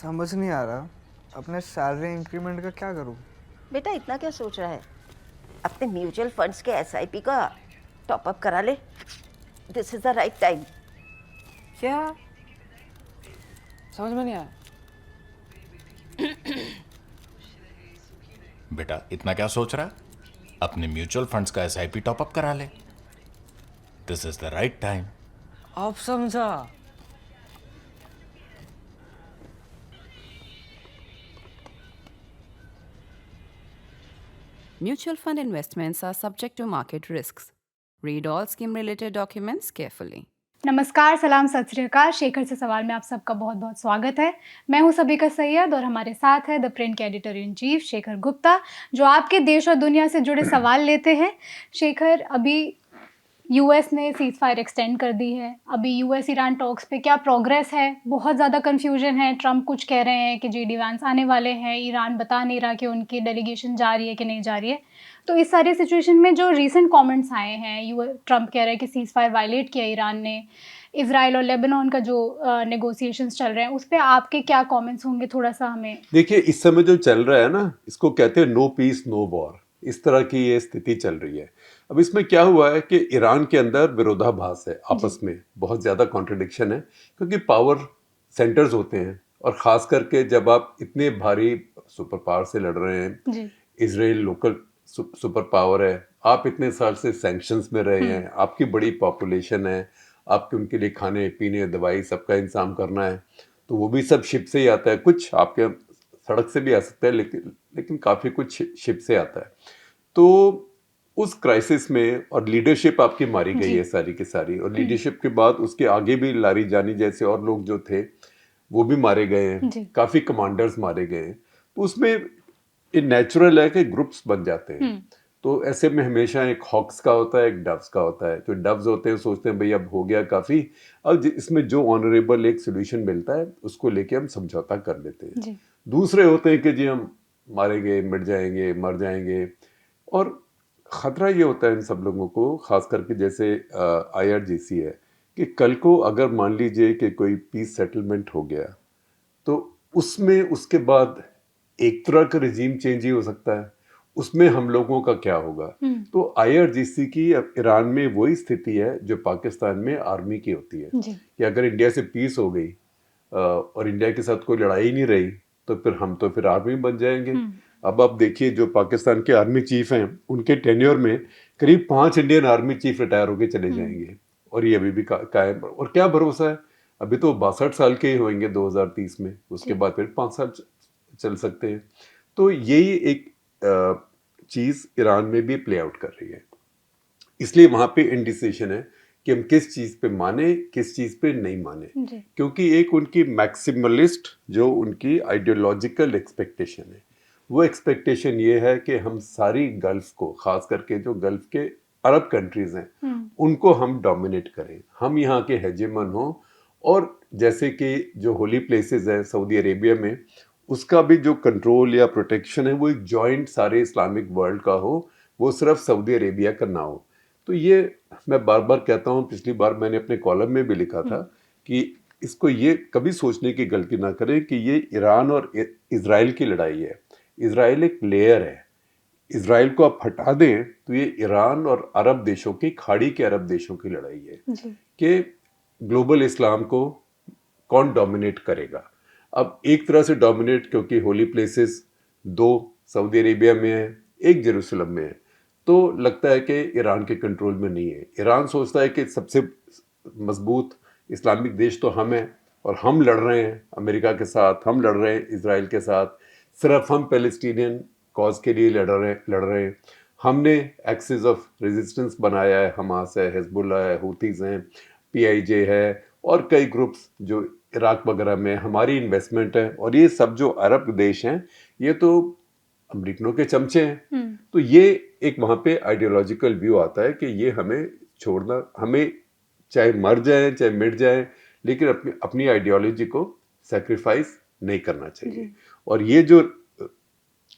समझ नहीं आ रहा अपने सैलरी इंक्रीमेंट का क्या करूं। बेटा इतना क्या सोच रहा है? अपने म्यूचुअल फंड्स के एसआईपी का टॉप अप करा ले। This is the right time. क्या? समझ में नहीं आया। बेटा इतना क्या सोच रहा है? अपने म्यूचुअल फंड्स का एसआईपी टॉपअप करा ले। This is the right time. अब समझा। Mutual fund investments are subject to market risks. Read all scheme related documents carefully. नमस्कार, सलाम, सत श्री अकाल। शेखर से सवाल में आप सबका बहुत बहुत स्वागत है। मैं हूं सबिका सैयद और हमारे साथ है द प्रिंट के editor in chief Shekhar Gupta, जो आपके देश और दुनिया से जुड़े सवाल लेते हैं। शेखर, अभी यूएस ने सीज फायर एक्सटेंड कर दी है। अभी यूएस ईरान टॉक्स पे क्या प्रोग्रेस है? बहुत ज़्यादा कन्फ्यूजन है। ट्रंप कुछ कह रहे हैं कि जेडी वैंस आने वाले हैं, ईरान बता नहीं रहा कि उनकी डेलीगेशन जा रही है कि नहीं जा रही है। तो इस सारी सिचुएशन में जो रीसेंट कमेंट्स आए हैं, ट्रंप कह रहे हैं कि सीज फायर वायलेट किया ईरान ने, इजराइल और लेबनान का जो नेगोशिएशंस चल रहे हैं उस पर आपके क्या कमेंट्स होंगे? थोड़ा सा हमें देखिए, इस समय जो चल रहा है ना, इसको कहते हैं नो पीस नो वॉर। इस तरह की ये स्थिति चल रही है। अब इसमें क्या हुआ है कि ईरान के अंदर विरोधाभास है, आपस में बहुत ज़्यादा कॉन्ट्रडिक्शन है, क्योंकि पावर सेंटर्स होते हैं और ख़ास करके जब आप इतने भारी सुपर पावर से लड़ रहे हैं। इजराइल लोकल सुपर पावर है, आप इतने साल से सैंक्शंस में रहे हैं, आपकी बड़ी पॉपुलेशन है, आपके उनके लिए खाने पीने दवाई सबका इंतजाम करना है, तो वो भी सब शिप से ही आता है। कुछ आपके सड़क से भी आ सकता है, लेकिन काफ़ी कुछ शिप से आता है। तो उस क्राइसिस में और लीडरशिप आपकी मारी गई है सारी की सारी, और लीडरशिप के बाद उसके आगे भी लारी जानी जैसे और लोग जो थे वो भी मारे गए हैं, काफ़ी कमांडर्स मारे गए हैं। तो उसमें ये नेचुरल है कि ग्रुप्स बन जाते हैं। तो ऐसे में हमेशा एक हॉक्स का होता है, एक डव्स का होता है। जो डव्स होते हैं सोचते हैं भाई अब हो गया काफ़ी, अब इसमें जो ऑनरेबल एक सोल्यूशन मिलता है उसको लेके हम समझौता कर लेते हैं। दूसरे होते हैं कि जी हम मारे गए, मिट जाएंगे, मर जाएंगे। और ख़तरा ये होता है इन सब लोगों को, ख़ास करके जैसे IRGC है, कि कल को अगर मान लीजिए कि कोई पीस सेटलमेंट हो गया तो उसमें उसके बाद एक तरह का रिजीम चेंज ही हो सकता है। उसमें हम लोगों का क्या होगा? तो IRGC की ईरान में वही स्थिति है जो पाकिस्तान में आर्मी की होती है, कि अगर इंडिया से पीस हो गई और इंडिया के साथ कोई लड़ाई नहीं रही तो फिर आर्मी बन जाएंगे। अब आप देखिए, जो पाकिस्तान के आर्मी चीफ हैं उनके टेन्योर में करीब 5 इंडियन आर्मी चीफ रिटायर होके चले जाएंगे, और ये अभी भी कायम। और क्या भरोसा है, अभी तो 62 साल के ही होंगे 2030 में, उसके बाद फिर 5 साल चल सकते हैं। तो यही एक चीज़ ईरान में भी प्ले आउट कर रही है। इसलिए वहाँ पे इंडिसिशन है कि हम किस चीज़ पे माने, किस चीज़ पे नहीं माने, क्योंकि एक उनकी मैक्सिमलिस्ट जो उनकी आइडियोलॉजिकल एक्सपेक्टेशन है, वो एक्सपेक्टेशन ये है कि हम सारी गल्फ को, खास करके जो गल्फ के अरब कंट्रीज हैं उनको हम डोमिनेट करें, हम यहाँ के हेजेमन हों। और जैसे कि जो होली प्लेसेस हैं सऊदी अरेबिया में, उसका भी जो कंट्रोल या प्रोटेक्शन है वो एक जॉइंट सारे इस्लामिक वर्ल्ड का हो, वो सिर्फ सऊदी अरेबिया का ना हो। तो ये मैं बार बार कहता हूँ, पिछली बार मैंने अपने कॉलम में भी लिखा था कि इसको ये कभी सोचने की गलती ना करें कि ये ईरान और इजराइल की लड़ाई है। इजराइल एक लेयर है, इजराइल को आप हटा दें तो ये ईरान और अरब देशों की, खाड़ी के अरब देशों की लड़ाई है कि ग्लोबल इस्लाम को कौन डोमिनेट करेगा। अब एक तरह से डोमिनेट, क्योंकि होली प्लेसेस 2 सऊदी अरेबिया में है, एक जेरूसलम में है, तो लगता है कि ईरान के कंट्रोल में नहीं है। ईरान सोचता है कि सबसे मजबूत इस्लामिक देश तो हम हैं, और हम लड़ रहे हैं अमेरिका के साथ, हम लड़ रहे हैं इजराइल के साथ, सिर्फ हम पैलेस्टीनियन कॉज के लिए लड़ रहे हैं। हमने एक्सिस ऑफ रेजिस्टेंस बनाया है, हमास है, हिजबुल्लाह है, हुतीज़ हैं, PIJ है, और कई ग्रुप्स जो इराक वगैरह में हमारी इन्वेस्टमेंट है। और ये सब जो अरब देश हैं ये तो अमरीकनों के चमचे हैं। तो ये एक वहाँ पे आइडियोलॉजिकल व्यू आता है कि ये हमें छोड़ना, हमें चाहे मर जाए चाहे मिट जाए, लेकिन अपनी आइडियोलॉजी को सेक्रीफाइस नहीं करना चाहिए। और ये जो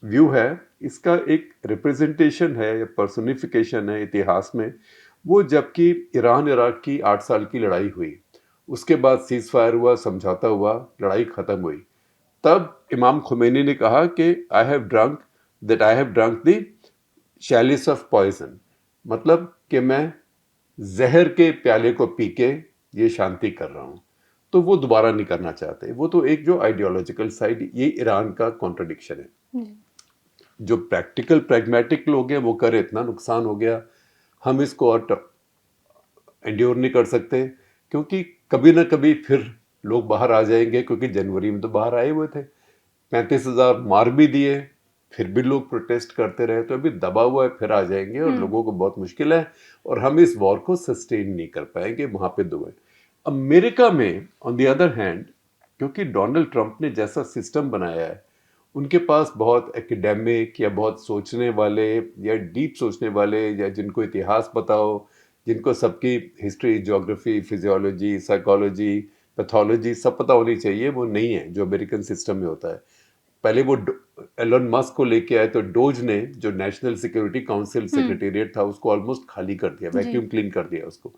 व्यू है इसका एक रिप्रेजेंटेशन है या पर्सोनिफिकेशन है इतिहास में। वो जबकि ईरान इराक की 8 साल की लड़ाई हुई, उसके बाद सीज फायर हुआ, समझौता हुआ, लड़ाई ख़त्म हुई, तब इमाम खुमैनी ने कहा कि I have drunk the chalice of poison, मतलब कि मैं जहर के प्याले को पी के ये शांति कर रहा हूँ। तो वो दोबारा नहीं करना चाहते। वो तो एक जो आइडियोलॉजिकल साइड, ये ईरान का कॉन्ट्रडिक्शन है। जो प्रैक्टिकल प्रैग्मेटिक लोग हैं वो करे, इतना नुकसान हो गया, हम इसको और एंड्योर नहीं कर सकते, क्योंकि कभी ना कभी फिर लोग बाहर आ जाएंगे, क्योंकि जनवरी में तो बाहर आए हुए थे, 35,000 मार भी दिए, फिर भी लोग प्रोटेस्ट करते रहे, तो अभी दबा हुआ है, फिर आ जाएंगे और लोगों को बहुत मुश्किल है और हम इस वॉर को सस्टेन नहीं कर पाएंगे। वहां पे दुबई, अमेरिका में ऑन द अदर हैंड, क्योंकि डोनाल्ड ट्रंप ने जैसा सिस्टम बनाया है, उनके पास बहुत एकेडमिक या बहुत सोचने वाले या डीप सोचने वाले या जिनको इतिहास पता हो, जिनको सबकी history, geography, physiology, psychology, pathology सब पता होनी चाहिए, वो नहीं है जो अमेरिकन सिस्टम में होता है। पहले वो एलन मस्क को लेके आए तो डोज ने, जो नेशनल सिक्योरिटी काउंसिल सेक्रेटेरिएट था, उसको ऑलमोस्ट खाली कर दिया, वैक्यूम क्लीन कर दिया उसको।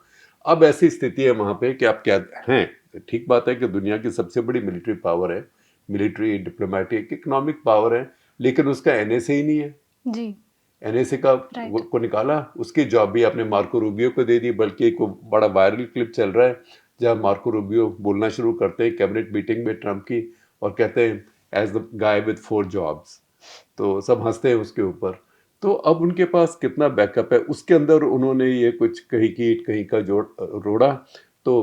अब ऐसी स्थिति है वहां पे कि आप क्या हैं, ठीक बात है कि दुनिया की सबसे बड़ी मिलिट्री पावर है, मिलिट्री, डिप्लोमेटिक, इकोनॉमिक पावर है, लेकिन उसका एनएसए ही नहीं है जी। एनएसए का को निकाला, उसकी जॉब भी आपने मार्को रूबियो को दे दी। बल्कि एक बड़ा वायरल क्लिप चल रहा है जहाँ मार्को रूबियो बोलना शुरू करते हैं कैबिनेट मीटिंग में ट्रंप की और कहते हैं as the guy with 4 jobs, तो सब हंसते हैं उसके ऊपर। तो अब उनके पास कितना बैकअप है, उसके अंदर उन्होंने ये कुछ कहीं की ईंट कहीं का जोड़ रोड़ा। तो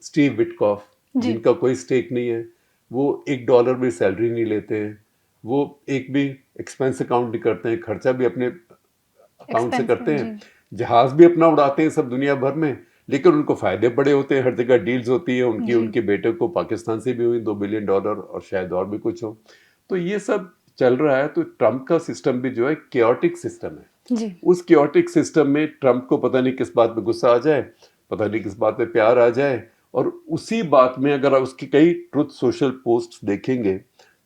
स्टीव विटकॉफ, जिनका कोई स्टेक नहीं है, वो $1 भी सैलरी नहीं लेते हैं, वो एक भी एक्सपेंस अकाउंट नहीं करते हैं, खर्चा भी अपने अकाउंट से करते हैं, जहाज भी अपना उड़ाते हैं सब दुनिया भर में, लेकिन उनको फायदे बड़े होते हैं, हर जगह डील्स होती है उनकी। उनके बेटे को पाकिस्तान से भी हुई $2 बिलियन और शायद और भी कुछ हो। तो ये सब चल रहा है। तो ट्रंप का सिस्टम भी जो है केओटिक सिस्टम है जी। उस केओटिक सिस्टम में ट्रंप को पता नहीं किस बात पे गुस्सा आ जाए, पता नहीं किस बात पे प्यार आ जाए, और उसी बात में अगर आप उसकी कई ट्रुथ सोशल पोस्ट देखेंगे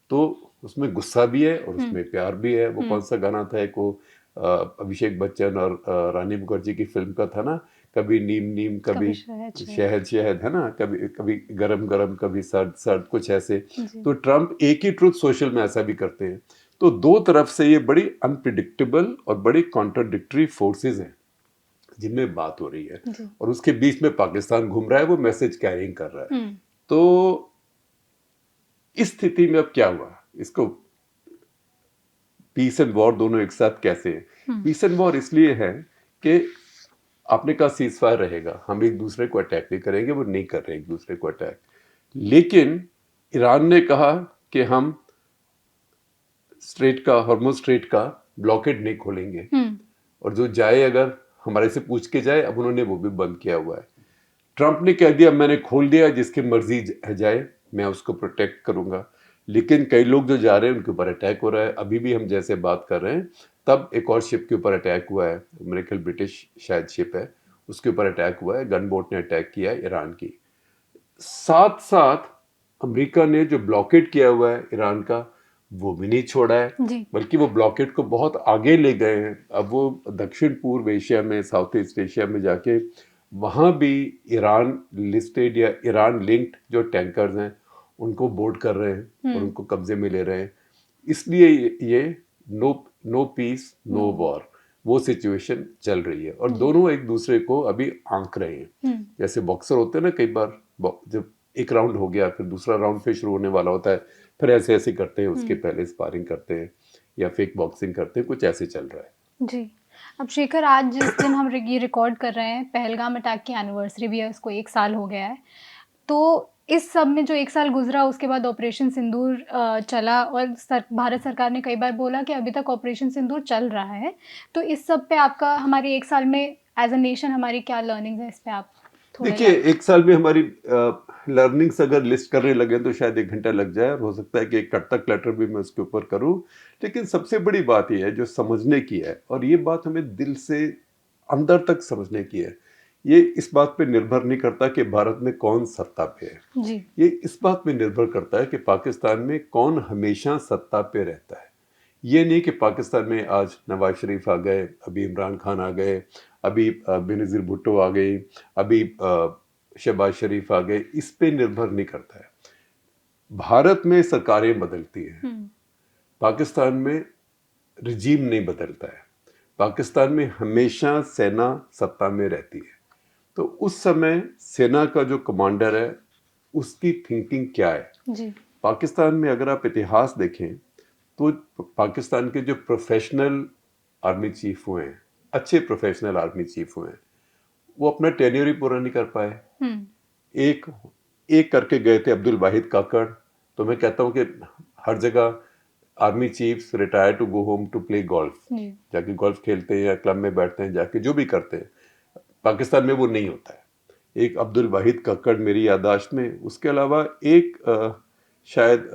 तो उसमें गुस्सा भी है और उसमें प्यार भी है। वो कौन सा गाना था, एक वो अभिषेक बच्चन और रानी मुखर्जी की फिल्म का था ना, कभी नीम नीम कभी शहद शहद, है ना, कभी कभी गरम गरम कभी सर्द सर्द, कुछ ऐसे। तो ट्रंप एक ही ट्रुथ सोशल में ऐसा भी करते हैं। तो दो तरफ से ये बड़ी अनप्रिडिक्टेबल और बड़ी कॉन्ट्राडिक्टरी फोर्सेस हैं जिनमें बात हो रही है, और उसके बीच में पाकिस्तान घूम रहा है, वो मैसेज कैरिंग कर रहा है। तो इस स्थिति में अब क्या हुआ, इसको पीस एंड वॉर दोनों एक साथ कैसे है? पीस एंड वॉर इसलिए है कि आपने कहा सीज फायर रहेगा, हम एक दूसरे को अटैक नहीं करेंगे, वो नहीं कर रहे एक दूसरे को अटैक, लेकिन ईरान ने कहा कि हम स्ट्रेट का, हॉर्मुज स्ट्रेट का ब्लॉकेड नहीं खोलेंगे, और जो जाए अगर हमारे से पूछ के जाए, अब उन्होंने वो भी बंद किया हुआ है। ट्रंप ने कह दिया मैंने खोल दिया, जिसकी मर्जी जाए मैं उसको प्रोटेक्ट करूंगा, लेकिन कई लोग जो जा रहे हैं उनके ऊपर अटैक हो रहा है। अभी भी हम जैसे बात कर रहे हैं तब एक और शिप के ऊपर अटैक हुआ है, मेरे ख्याल ब्रिटिश शायद शिप है, उसके ऊपर अटैक हुआ है, गन बोट ने अटैक किया है ईरान की। साथ साथ अमेरिका ने जो ब्लॉकेड किया हुआ है ईरान का, वो भी नहीं छोड़ा है, बल्कि वो ब्लॉकेड को बहुत आगे ले गए हैं। अब वो दक्षिण पूर्व एशिया में, साउथ ईस्ट एशिया में जाके वहाँ भी ईरान लिस्टेड या ईरान लिंक्ड जो टैंकर्स हैं उनको बोर्ड कर रहे हैं और उनको कब्जे में ले रहे हैं। इसलिए ये नो पीस नो वॉर वो सिचुएशन चल रही है, और दोनों एक दूसरे को अभी आंक रहे हैं। जैसे बॉक्सर होते हैं ना, कई बार जब एक राउंड हो गया फिर दूसरा राउंड फिर शुरू होने वाला होता है, फिर ऐसे ऐसे करते हैं, उसके पहले स्पारिंग करते हैं या फेक बॉक्सिंग करते हैं, कुछ ऐसे चल रहा है जी। अब शेखर, आज जिस दिन हम ये रिकॉर्ड कर रहे हैं, पहलगाम अटैक की एनिवर्सरी भी है, उसको 1 साल हो गया है। तो इस सब में जो 1 साल गुजरा, उसके बाद ऑपरेशन सिंदूर चला, और भारत सरकार ने कई बार बोला कि अभी तक ऑपरेशन सिंदूर चल रहा है। तो इस सब पे आपका, हमारी 1 साल में एज अ नेशन हमारी क्या लर्निंग्स है, इस पे आप देखिए। 1 साल में हमारी लर्निंग्स अगर लिस्ट करने लगे तो शायद 1 घंटा लग जाए, और हो सकता है कि एक कट तक लेटर भी मैं उसके ऊपर करूं। लेकिन सबसे बड़ी बात यह है जो समझने की है, और ये बात हमें दिल से अंदर तक समझने की है। ये इस बात पे निर्भर नहीं करता कि भारत में कौन सत्ता पे है जी। ये इस बात पे निर्भर करता है कि पाकिस्तान में कौन हमेशा सत्ता पे रहता है। ये नहीं कि पाकिस्तान में आज नवाज शरीफ आ गए, अभी इमरान खान आ गए, अभी बेनज़ीर भुट्टो आ गई, अभी शहबाज शरीफ आ गए, इस पे निर्भर नहीं करता है। भारत में सरकारें बदलती हैं, पाकिस्तान में रिजीम नहीं बदलता है। पाकिस्तान में हमेशा सेना सत्ता में रहती है। तो उस समय सेना का जो कमांडर है उसकी थिंकिंग क्या है। जी पाकिस्तान में अगर आप इतिहास देखें तो पाकिस्तान के जो प्रोफेशनल आर्मी चीफ हुए हैं, अच्छे प्रोफेशनल आर्मी चीफ हुए हैं, वो अपना टेन्योर ही पूरा नहीं कर पाए। एक एक करके गए थे अब्दुल वाहिद काकड़। तो मैं कहता हूँ कि हर जगह army chiefs retire to go home to play golf, जाके गोल्फ खेलते हैं या क्लब में बैठते हैं, जाके जो भी करते हैं। पाकिस्तान में वो नहीं होता है। एक अब्दुल वाहिद काकड़ मेरी याददाश्त में, उसके अलावा एक शायद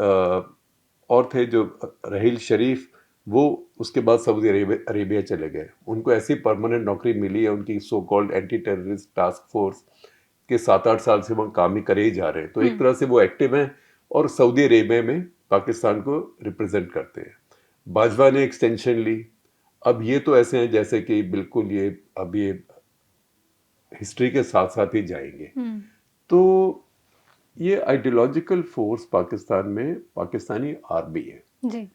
और थे जो रहील शरीफ, वो उसके बाद सऊदी अरेबिया चले गए। उनको ऐसी परमानेंट नौकरी मिली है, उनकी so called anti terrorist task force के 7-8 साल से वो काम ही करे ही जा रहे हैं। तो एक तरह से वो एक्टिव हैं और सऊदी अरेबिया में पाकिस्तान को रिप्रेजेंट करते हैं। बाजवा ने एक्सटेंशन ली। अब ये तो ऐसे हैं जैसे कि बिल्कुल ये अब ये हिस्ट्री के साथ साथ ही जाएंगे। तो ये आइडियोलॉजिकल फोर्स पाकिस्तान में पाकिस्तानी आर्मी है जी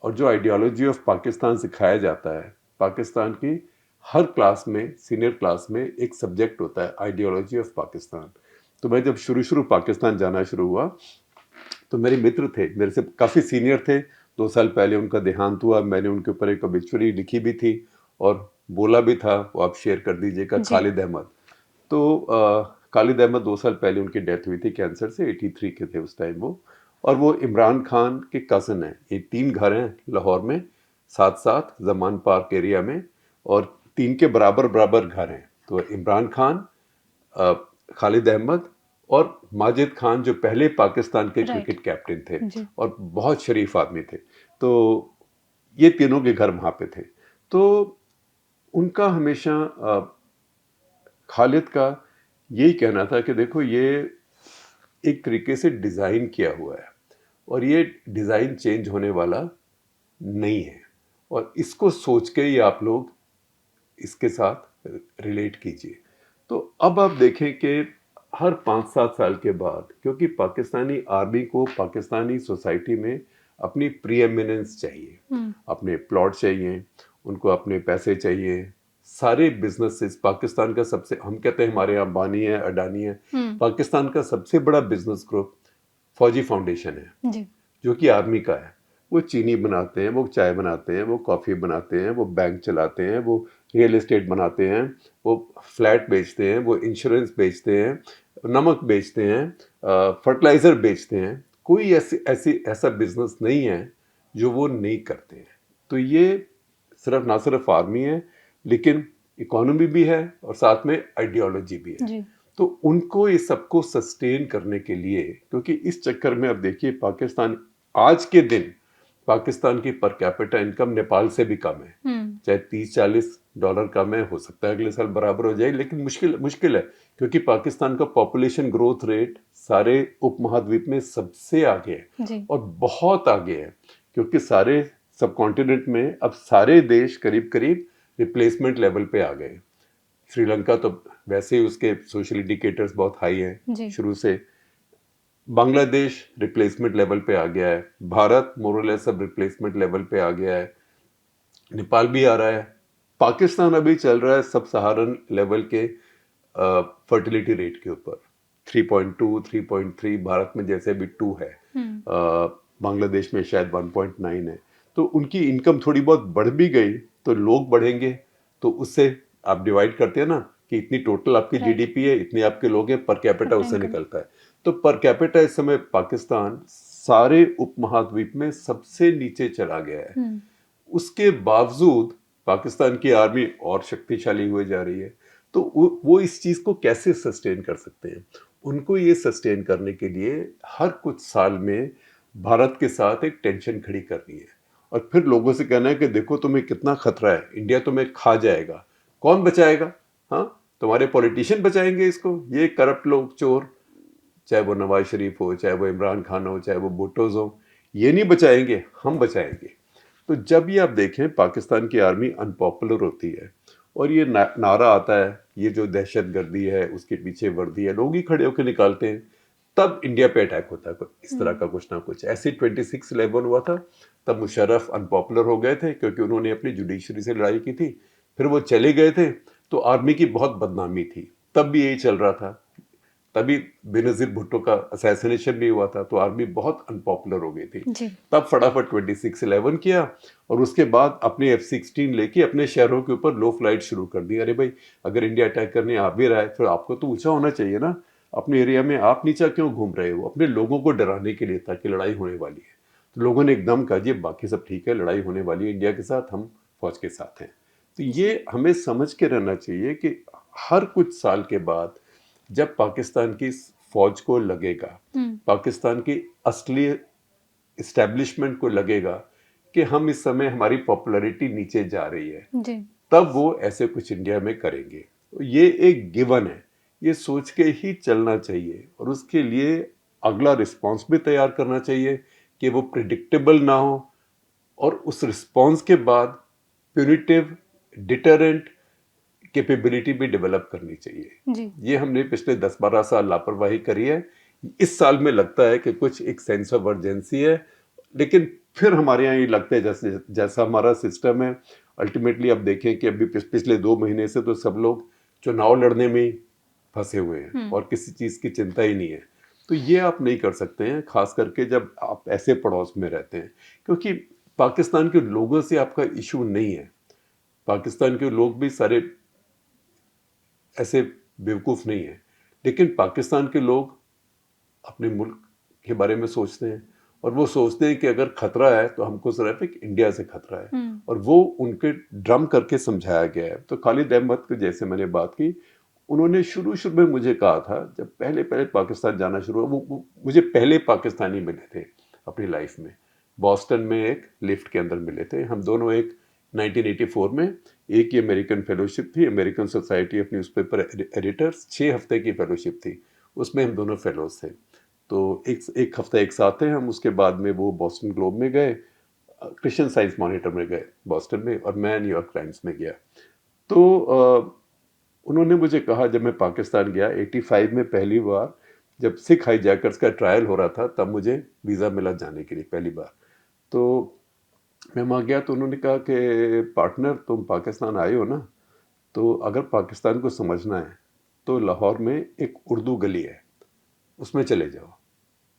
और जो आइडियोलॉजी ऑफ पाकिस्तान सिखाया जाता है, पाकिस्तान की हर क्लास में, सीनियर क्लास में एक सब्जेक्ट होता है आइडियोलॉजी ऑफ पाकिस्तान। तो मैं जब शुरू पाकिस्तान जाना शुरू हुआ तो मेरे मित्र थे, मेरे से काफ़ी सीनियर थे। 2 साल पहले उनका देहांत हुआ। मैंने उनके ऊपर एक ओबिचुरी लिखी भी थी और बोला भी था, वो आप शेयर कर दीजिएगा। खालिद अहमद। तो खालिद अहमद 2 साल पहले उनकी डेथ हुई थी कैंसर से, 83 के थे उस टाइम वो। और वो इमरान खान के कज़न हैं। ये 3 घर हैं लाहौर में, साथ साथ जमान पार्क एरिया में, और 3 के बराबर घर हैं। तो इमरान खान, खालिद अहमद और माजिद खान, जो पहले पाकिस्तान के क्रिकेट कैप्टन थे और बहुत शरीफ आदमी थे। तो ये तीनों के घर वहाँ पे थे। तो उनका हमेशा खालिद का यही कहना था कि देखो, ये एक तरीके से डिज़ाइन किया हुआ है और ये डिज़ाइन चेंज होने वाला नहीं है, और इसको सोच के ही आप लोग इसके साथ रिलेट कीजिए। तो अब आप देखें कि हर 5-7 साल के बाद, क्योंकि पाकिस्तानी आर्मी को पाकिस्तानी सोसाइटी में अपनी प्रीएमिनेंस चाहिए, अपने प्लॉट चाहिए, उनको अपने पैसे चाहिए। सारे बिजनेसेस पाकिस्तान का सबसे, हम कहते हैं हमारे यहाँ अंबानी है, अडानी है, पाकिस्तान का सबसे बड़ा बिजनेस ग्रुप फौजी फाउंडेशन है जो कि आर्मी का है। वो चीनी बनाते हैं, वो चाय बनाते हैं, वो कॉफ़ी बनाते हैं, वो बैंक चलाते हैं, वो रियल एस्टेट बनाते हैं, वो फ्लैट बेचते हैं, वो इंश्योरेंस बेचते हैं, नमक बेचते हैं, फर्टिलाइज़र बेचते हैं। कोई ऐसा बिजनेस नहीं है जो वो नहीं करते हैं। तो ये सिर्फ ना सिर्फ आर्मी है, लेकिन इकोनॉमी भी है और साथ में आइडियोलॉजी भी है जी। तो उनको ये सबको सस्टेन करने के लिए, क्योंकि इस चक्कर में अब देखिए पाकिस्तान आज के दिन, पाकिस्तान की पर कैपिटा इनकम नेपाल से भी कम है। चाहे $30-40 कम है, हो सकता है अगले साल बराबर हो जाए, लेकिन मुश्किल है, क्योंकि पाकिस्तान का पॉपुलेशन ग्रोथ रेट सारे उपमहाद्वीप में सबसे आगे है और बहुत आगे है, क्योंकि सारे सब कॉन्टिनेंट में अब सारे देश करीब करीब रिप्लेसमेंट लेवल पे आ गए। श्रीलंका तो वैसे ही उसके सोशल इंडिकेटर्स बहुत हाई हैं शुरू से। बांग्लादेश रिप्लेसमेंट लेवल पे आ गया है। भारत मोरलेस सब रिप्लेसमेंट लेवल पे आ गया है। नेपाल भी आ रहा है। पाकिस्तान अभी चल रहा है सब सहारन लेवल के फर्टिलिटी रेट के ऊपर 3.2 3.3। भारत में जैसे अभी 2 है, बांग्लादेश में शायद 1.9 है। तो उनकी इनकम थोड़ी बहुत बढ़ भी गई तो लोग बढ़ेंगे, तो उससे आप डिवाइड करते हैं ना कि इतनी टोटल आपकी जीडीपी है, इतने आपके लोग हैं, पर कैपिटा उससे निकलता है। तो पर कैपिटा इस समय पाकिस्तान सारे उपमहाद्वीप में सबसे नीचे चला गया है। उसके बावजूद पाकिस्तान की आर्मी और शक्तिशाली हुए जा रही है। तो वो इस चीज को कैसे सस्टेन कर सकते हैं? उनको ये सस्टेन करने के लिए हर कुछ साल में भारत के साथ एक टेंशन खड़ी करनी है और फिर लोगों से कहना है कि देखो तुम्हें कितना खतरा है, इंडिया तुम्हें खा जाएगा। कौन बचाएगा? हाँ, तुम्हारे पॉलिटिशियन बचाएंगे इसको। ये करप्ट लोग, चोर, चाहे वो नवाज शरीफ हो, चाहे वो इमरान खान हो, चाहे वो भुट्टोज हो, ये नहीं बचाएंगे, हम बचाएंगे। तो जब ये आप देखें पाकिस्तान की आर्मी अनपॉपुलर होती है और ये नारा आता है, ये जो दहशत गर्दी है उसके पीछे वर्दी है, लोग ही खड़े होकर निकालते हैं। तब इंडिया पे अटैक होता है, इस तरह का कुछ ना कुछ। ऐसे 26/11 हुआ था, तब मुशर्रफ अनपॉपुलर हो गए थे क्योंकि उन्होंने अपनी जुडिशरी से लड़ाई की थी, फिर वो चले गए थे, तो आर्मी की बहुत बदनामी थी। तब भी यही चल रहा था, तभी बेनजीर भुट्टो का असैसिनेशन भी हुआ था, तो आर्मी बहुत अनपॉपुलर हो गई थी। जी तब फटाफट 26/11 किया और उसके बाद अपने F-16 लेके अपने शहरों के ऊपर लो फ्लाइट शुरू कर दी। अरे भाई, अगर इंडिया अटैक करने आ भी रहा है फिर आपको तो ऊंचा होना चाहिए ना, अपने एरिया में आप नीचा क्यों घूम रहे हो? अपने लोगों को डराने के लिए, ताकि लड़ाई होने वाली है। तो लोगों ने एकदम कहा जी बाकी सब ठीक है, लड़ाई होने वाली है इंडिया के साथ, हम फौज के साथ हैं। तो ये हमें समझ के रहना चाहिए कि हर कुछ साल के बाद जब पाकिस्तान की फौज को लगेगा, पाकिस्तान की असली इस्टेब्लिशमेंट को लगेगा कि हम इस समय हमारी पॉपुलैरिटी नीचे जा रही है, जी तब वो ऐसे कुछ इंडिया में करेंगे। ये एक गिवन है, ये सोच के ही चलना चाहिए और उसके लिए अगला रिस्पॉन्स भी तैयार करना चाहिए कि वो प्रिडिक्टेबल ना हो, और उस रिस्पॉन्स के बाद प्यूनिटिव डिटरेंट कैपेबिलिटी भी डेवलप करनी चाहिए। जी ये हमने पिछले 10-12 साल लापरवाही करी है। इस साल में लगता है कि कुछ एक सेंस ऑफ अर्जेंसी है, लेकिन फिर हमारे यहाँ ये लगता है जैसे जैसा हमारा सिस्टम है, अल्टीमेटली अब देखें कि अभी पिछले 2 महीने से तो सब लोग चुनाव लड़ने में ही फंसे हुए हैं और किसी चीज़ की चिंता ही नहीं है। तो ये आप नहीं कर सकते हैं, खास करके जब आप ऐसे पड़ोस में रहते हैं, क्योंकि पाकिस्तान के लोगों से आपका इशू नहीं है। पाकिस्तान के लोग भी सारे ऐसे बेवकूफ़ नहीं है, लेकिन पाकिस्तान के लोग अपने मुल्क के बारे में सोचते हैं और वो सोचते हैं कि अगर खतरा है तो हमको सिर्फ एक इंडिया से खतरा है, और वो उनके ड्रम करके समझाया गया है। तो खालिद अहमद को जैसे मैंने बात की, उन्होंने शुरू में मुझे कहा था, जब पहले पाकिस्तान जाना शुरू हुआ, वो मुझे पहले पाकिस्तानी मिले थे अपनी लाइफ में, बॉस्टन में एक लिफ्ट के अंदर मिले थे हम दोनों। एक 1984 में एक ही अमेरिकन फेलोशिप थी, American society of newspaper editors, 6 हफ्ते की फेलोशिप थी, उसमें हम दोनों फेलोज थे। तो एक हफ्ता एक साथ थे हम। उसके बाद में वो बॉस्टन ग्लोब में गए, क्रिश्चियन साइंस मॉनिटर में गए बॉस्टन में, और मैं न्यूयॉर्क टाइम्स में गया। तो उन्होंने मुझे कहा, जब मैं पाकिस्तान गया 85 में पहली बार, जब सिख हाईजैकर्स का ट्रायल हो रहा था, तब मुझे वीज़ा मिला जाने के लिए पहली बार। तो मैं वहाँ गया तो उन्होंने कहा कि पार्टनर तुम पाकिस्तान आए हो ना, तो अगर पाकिस्तान को समझना है तो लाहौर में एक उर्दू गली है, उसमें चले जाओ।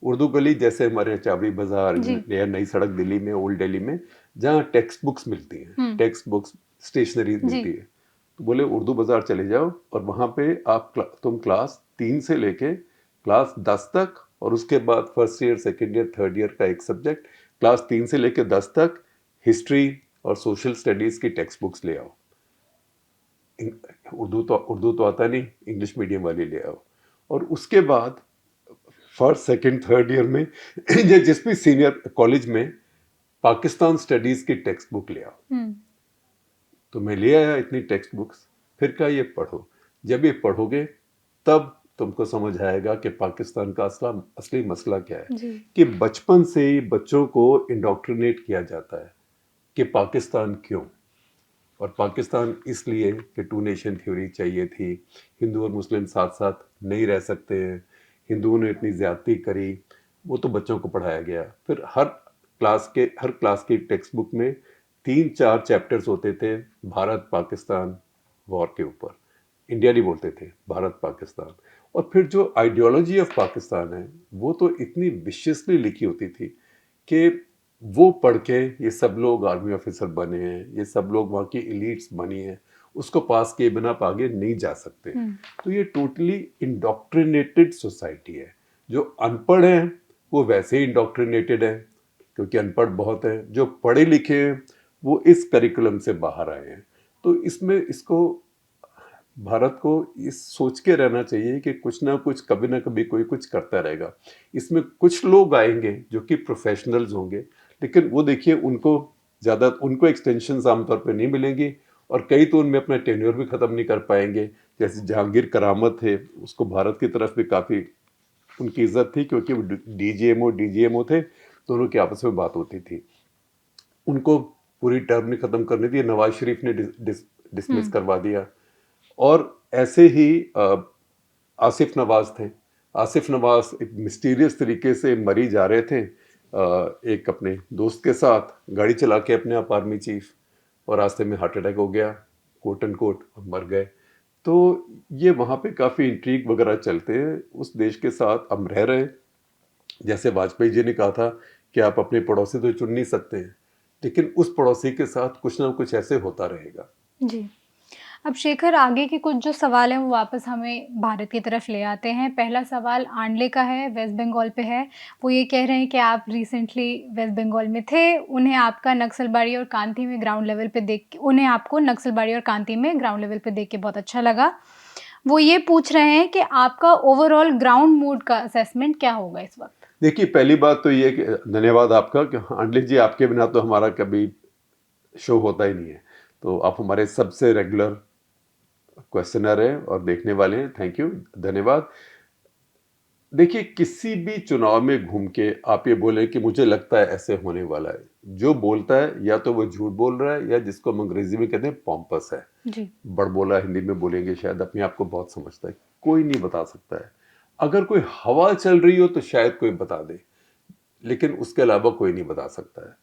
उर्दू गली जैसे हमारे यहाँ चावड़ी बाजार या नई सड़क दिल्ली में, ओल्ड दिल्ली में, जहाँ टेक्स्ट बुक्स मिलती हैं, टेक्स्ट बुक्स स्टेशनरी मिलती है। तो बोले उर्दू बाजार चले जाओ और वहाँ पे तुम क्लास 3 से लेके क्लास 10 तक, और उसके बाद first year, second year, third year का एक सब्जेक्ट, क्लास 3 से लेके 10 तक हिस्ट्री और सोशल स्टडीज़ की टेक्स्ट बुक्स ले आओ। उर्दू तो आता नहीं, इंग्लिश मीडियम वाली ले आओ। और उसके बाद फर्स्ट सेकंड थर्ड ईयर में या जिस भी सीनियर कॉलेज में पाकिस्तान स्टडीज़ की टेक्स्ट बुक ले आओ। तो मैं ले आया इतनी टेक्स्ट बुक्स, फिर कहा ये पढ़ो। जब ये पढ़ोगे तब तुमको समझ आएगा कि पाकिस्तान का असली मसला क्या है। कि बचपन से ही बच्चों को इंडोक्ट्रिनेट किया जाता है कि पाकिस्तान क्यों, और पाकिस्तान इसलिए कि 2 नेशन थ्योरी चाहिए थी, हिंदू और मुस्लिम साथ साथ नहीं रह सकते हैं, हिंदुओं ने इतनी ज़्यादती करी, वो तो बच्चों को पढ़ाया गया। फिर हर क्लास की टेक्स्ट बुक में 3-4 चैप्टर्स होते थे भारत पाकिस्तान वॉर के ऊपर। इंडिया नहीं बोलते थे, भारत पाकिस्तान। और फिर जो आइडियोलॉजी ऑफ पाकिस्तान है वो तो इतनी विशियसली लिखी होती थी कि वो पढ़ के ये सब लोग आर्मी ऑफिसर बने हैं, ये सब लोग वहाँ की एलीट्स बनी हैं, उसको पास किए बिना आप आगे नहीं जा सकते। तो ये टोटली इंडोक्ट्रिनेटेड सोसाइटी है। जो अनपढ़ हैं वो वैसे ही इंडोक्ट्रिनेटेड है क्योंकि अनपढ़ बहुत है, जो पढ़े लिखे हैं वो इस करिकुलम से बाहर आए हैं। तो इसको भारत को इस सोच के रहना चाहिए कि कुछ ना कुछ, कभी ना कभी कोई कुछ करता रहेगा। इसमें कुछ लोग आएंगे जो कि प्रोफेशनल्स होंगे, लेकिन वो देखिए उनको एक्सटेंशन आमतौर पे नहीं मिलेंगी, और कई तो उनमें अपना टेन्योर भी ख़त्म नहीं कर पाएंगे। जैसे जहांगीर करामत थे, उसको भारत की तरफ भी काफ़ी उनकी इज्जत थी क्योंकि वो डीजीएमओ थे, दोनों की आपस में बात होती थी। उनको पूरी टर्म नहीं ख़त्म करनी थी, नवाज शरीफ ने डिसमिस करवा दिया। और ऐसे ही आसिफ नवाज थे, आसिफ नवाज एक मिस्टीरियस तरीके से मरी जा रहे थे एक अपने दोस्त के साथ गाड़ी चला के अपने आप आर्मी चीफ, और रास्ते में हार्ट अटैक हो गया, कोट एंड कोट, मर गए। तो ये वहाँ पे काफ़ी इंट्रीग वगैरह चलते हैं। उस देश के साथ हम रह रहे हैं। जैसे वाजपेयी जी ने कहा था कि आप अपने पड़ोसी तो चुन नहीं सकते हैं, लेकिन उस पड़ोसी के साथ कुछ ना कुछ ऐसे होता रहेगा। जी। अब शेखर, आगे के कुछ जो सवाल हैं वो वापस हमें भारत की तरफ ले आते हैं। पहला सवाल आंडले का है, वेस्ट बंगाल पे है। वो ये कह रहे हैं कि आप रिसेंटली वेस्ट बंगाल में थे, उन्हें आपका नक्सलबाड़ी और कांती में ग्राउंड लेवल पे देख के उन्हें आपको नक्सलबाड़ी और कांती में ग्राउंड लेवल पे देख के बहुत अच्छा लगा। वो ये पूछ रहे हैं कि आपका ओवरऑल ग्राउंड मूड का असेसमेंट क्या होगा इस वक्त? देखिए, पहली बात तो ये कि धन्यवाद आपका कि आंडले जी, आपके बिना तो हमारा कभी शो होता ही नहीं है। तो आप हमारे सबसे रेगुलर क्वेश्चनर हैं और देखने वाले हैं। थैंक यू, धन्यवाद। देखिए, किसी भी चुनाव में घूम के आप ये बोले कि मुझे लगता है ऐसे होने वाला है, जो बोलता है या तो वो झूठ बोल रहा है या जिसको हम अंग्रेजी में कहते हैं पॉम्पस है। जी। बड़बोला हिंदी में बोलेंगे, शायद अपने आप को बहुत समझता है। कोई नहीं बता सकता है। अगर कोई हवा चल रही हो तो शायद कोई बता दे, लेकिन उसके अलावा कोई नहीं बता सकता है।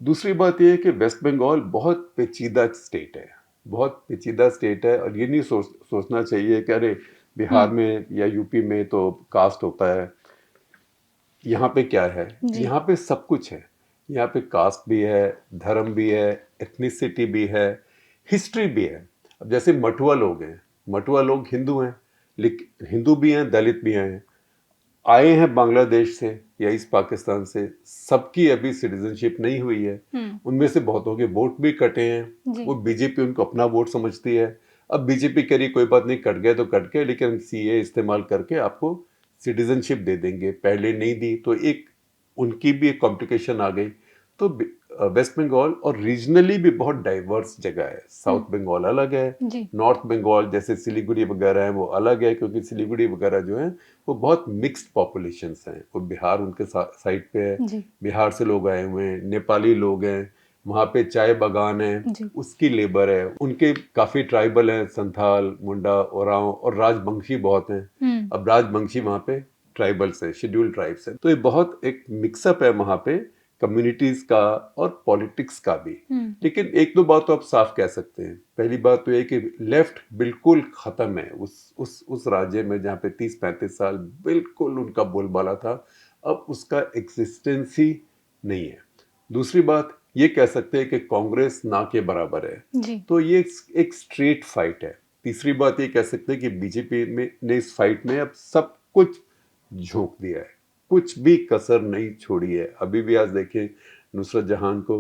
दूसरी बात यह है कि वेस्ट बंगाल बहुत पेचीदा स्टेट है, बहुत पेचीदा स्टेट है, और ये नहीं सोचना चाहिए कि अरे बिहार में या यूपी में तो कास्ट होता है। यहाँ पे क्या है? यहाँ पे सब कुछ है। यहाँ पे कास्ट भी है, धर्म भी है, एथनिसिटी भी है, हिस्ट्री भी है। अब जैसे मटुआ लोग हैं, मटुआ लोग हिंदू हैं, लेकिन हिंदू भी हैं, दलित भी हैं, आए हैं बांग्लादेश से या ईस्ट पाकिस्तान से, सबकी अभी सिटीजनशिप नहीं हुई है। उनमें से बहुतों के वोट भी कटे हैं। वो बीजेपी उनको अपना वोट समझती है। अब बीजेपी कह रही कोई बात नहीं, कट गए तो कट गए, लेकिन सीए इस्तेमाल करके आपको सिटीजनशिप दे देंगे। पहले नहीं दी तो एक उनकी भी एक कॉम्प्लिकेशन आ गई। तो वेस्ट बंगाल और रीजनली भी बहुत डाइवर्स जगह है। साउथ बंगाल अलग है, नॉर्थ बंगाल जैसे सिलीगुड़ी वगैरह है वो अलग है, क्योंकि सिलीगुड़ी वगैरह जो है वो बहुत मिक्स्ड पॉपुलेशंस हैं। वो बिहार उनके साइड पे है, बिहार से लोग आए हुए हैं, नेपाली लोग हैं, वहाँ पे चाय बागान है, उसकी लेबर है, उनके काफी ट्राइबल हैं, संथाल, मुंडा, ओरांव और राजवंशी बहुत हैं। अब राजवंशी वहाँ पे ट्राइबल्स हैं, शेड्यूल्ड ट्राइब्स हैं। तो ये बहुत एक मिक्सअप है वहाँ पे, कम्युनिटीज का और पॉलिटिक्स का भी। लेकिन एक दो बात तो आप साफ कह सकते हैं। पहली बात तो ये कि लेफ्ट बिल्कुल खत्म है उस राज्य में, जहाँ पे 30-35 साल बिल्कुल उनका बोलबाला था। अब उसका एग्जिस्टेंस ही नहीं है। दूसरी बात ये कह सकते हैं कि कांग्रेस ना के बराबर है, तो ये एक स्ट्रेट फाइट है। तीसरी बात ये कह सकते हैं कि बीजेपी ने इस फाइट में अब सब कुछ झोंक दिया है, कुछ भी कसर नहीं छोड़ी है। अभी भी आज देखें, नुसरत जहां को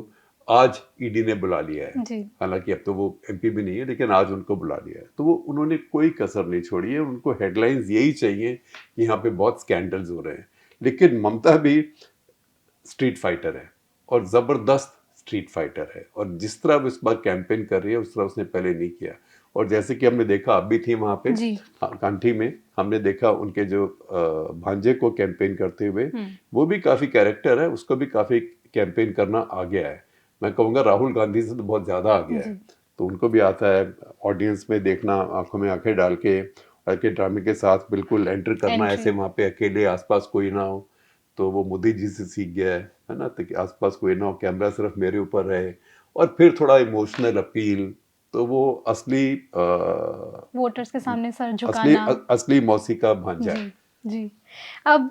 आज ईडी ने बुला लिया है, हालांकि अब तो वो एमपी भी नहीं है, लेकिन आज उनको बुला लिया है। तो वो उन्होंने कोई कसर नहीं छोड़ी है। उनको हेडलाइंस यही चाहिए कि यहाँ पे बहुत स्कैंडल्स हो रहे हैं। लेकिन ममता भी स्ट्रीट फाइटर है और जबरदस्त स्ट्रीट फाइटर है, और जिस तरह वो इस बार कैंपेन कर रही है उस तरह उसने पहले नहीं किया। और जैसे कि हमने देखा, अब भी थी वहाँ पे कांठी में, हमने देखा उनके जो भांजे को कैंपेन करते हुए, वो भी काफी कैरेक्टर है, उसको भी काफी कैंपेन करना आ गया है। मैं कहूँगा राहुल गांधी से तो बहुत ज्यादा आ गया है। तो उनको भी आता है ऑडियंस में देखना, आंखों में आंखें डाल के ड्रामे के साथ बिल्कुल एंटर करना, ऐसे वहाँ पे अकेले, आसपास कोई ना हो। तो वो मोदी जी से सीख गया है ना, तो आसपास कोई ना हो, कैमरा सिर्फ मेरे ऊपर रहे, और फिर थोड़ा इमोशनल अपील। तो वो असली वोटर्स के सामने सर झुकाना, असली मौसी का भांजा है। जी। अब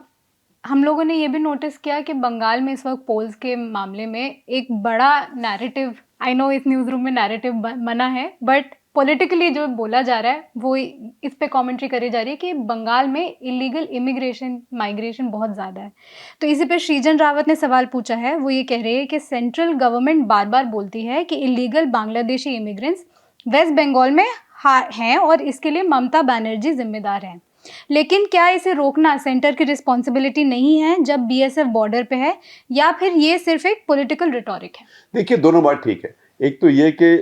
हम लोगों ने ये भी नोटिस किया कि बंगाल में इस वक्त पोल्स के मामले में एक बड़ा नैरेटिव, आई नो इस न्यूज़ रूम में नैरेटिव मना है, बट पॉलिटिकली जो बोला जा रहा है वो इस पे कमेंट्री करी जा रही है कि बंगाल में इलीगल इमिग्रेशन, माइग्रेशन बहुत ज़्यादा है। तो इसी पे श्रीजन रावत ने सवाल पूछा है। वो ये कह रहे हैं कि सेंट्रल गवर्नमेंट बार बार बोलती है कि इलीगल बांग्लादेशी इमिग्रेंट्स वेस्ट बंगाल में हैं और इसके लिए ममता बनर्जी जिम्मेदार हैं, लेकिन क्या इसे रोकना सेंटर की रिस्पॉन्सिबिलिटी नहीं है जब बीएसएफ बॉर्डर पे है, या फिर ये सिर्फ एक पॉलिटिकल रिटोरिक है? देखिए, दोनों बात ठीक है। एक तो ये कि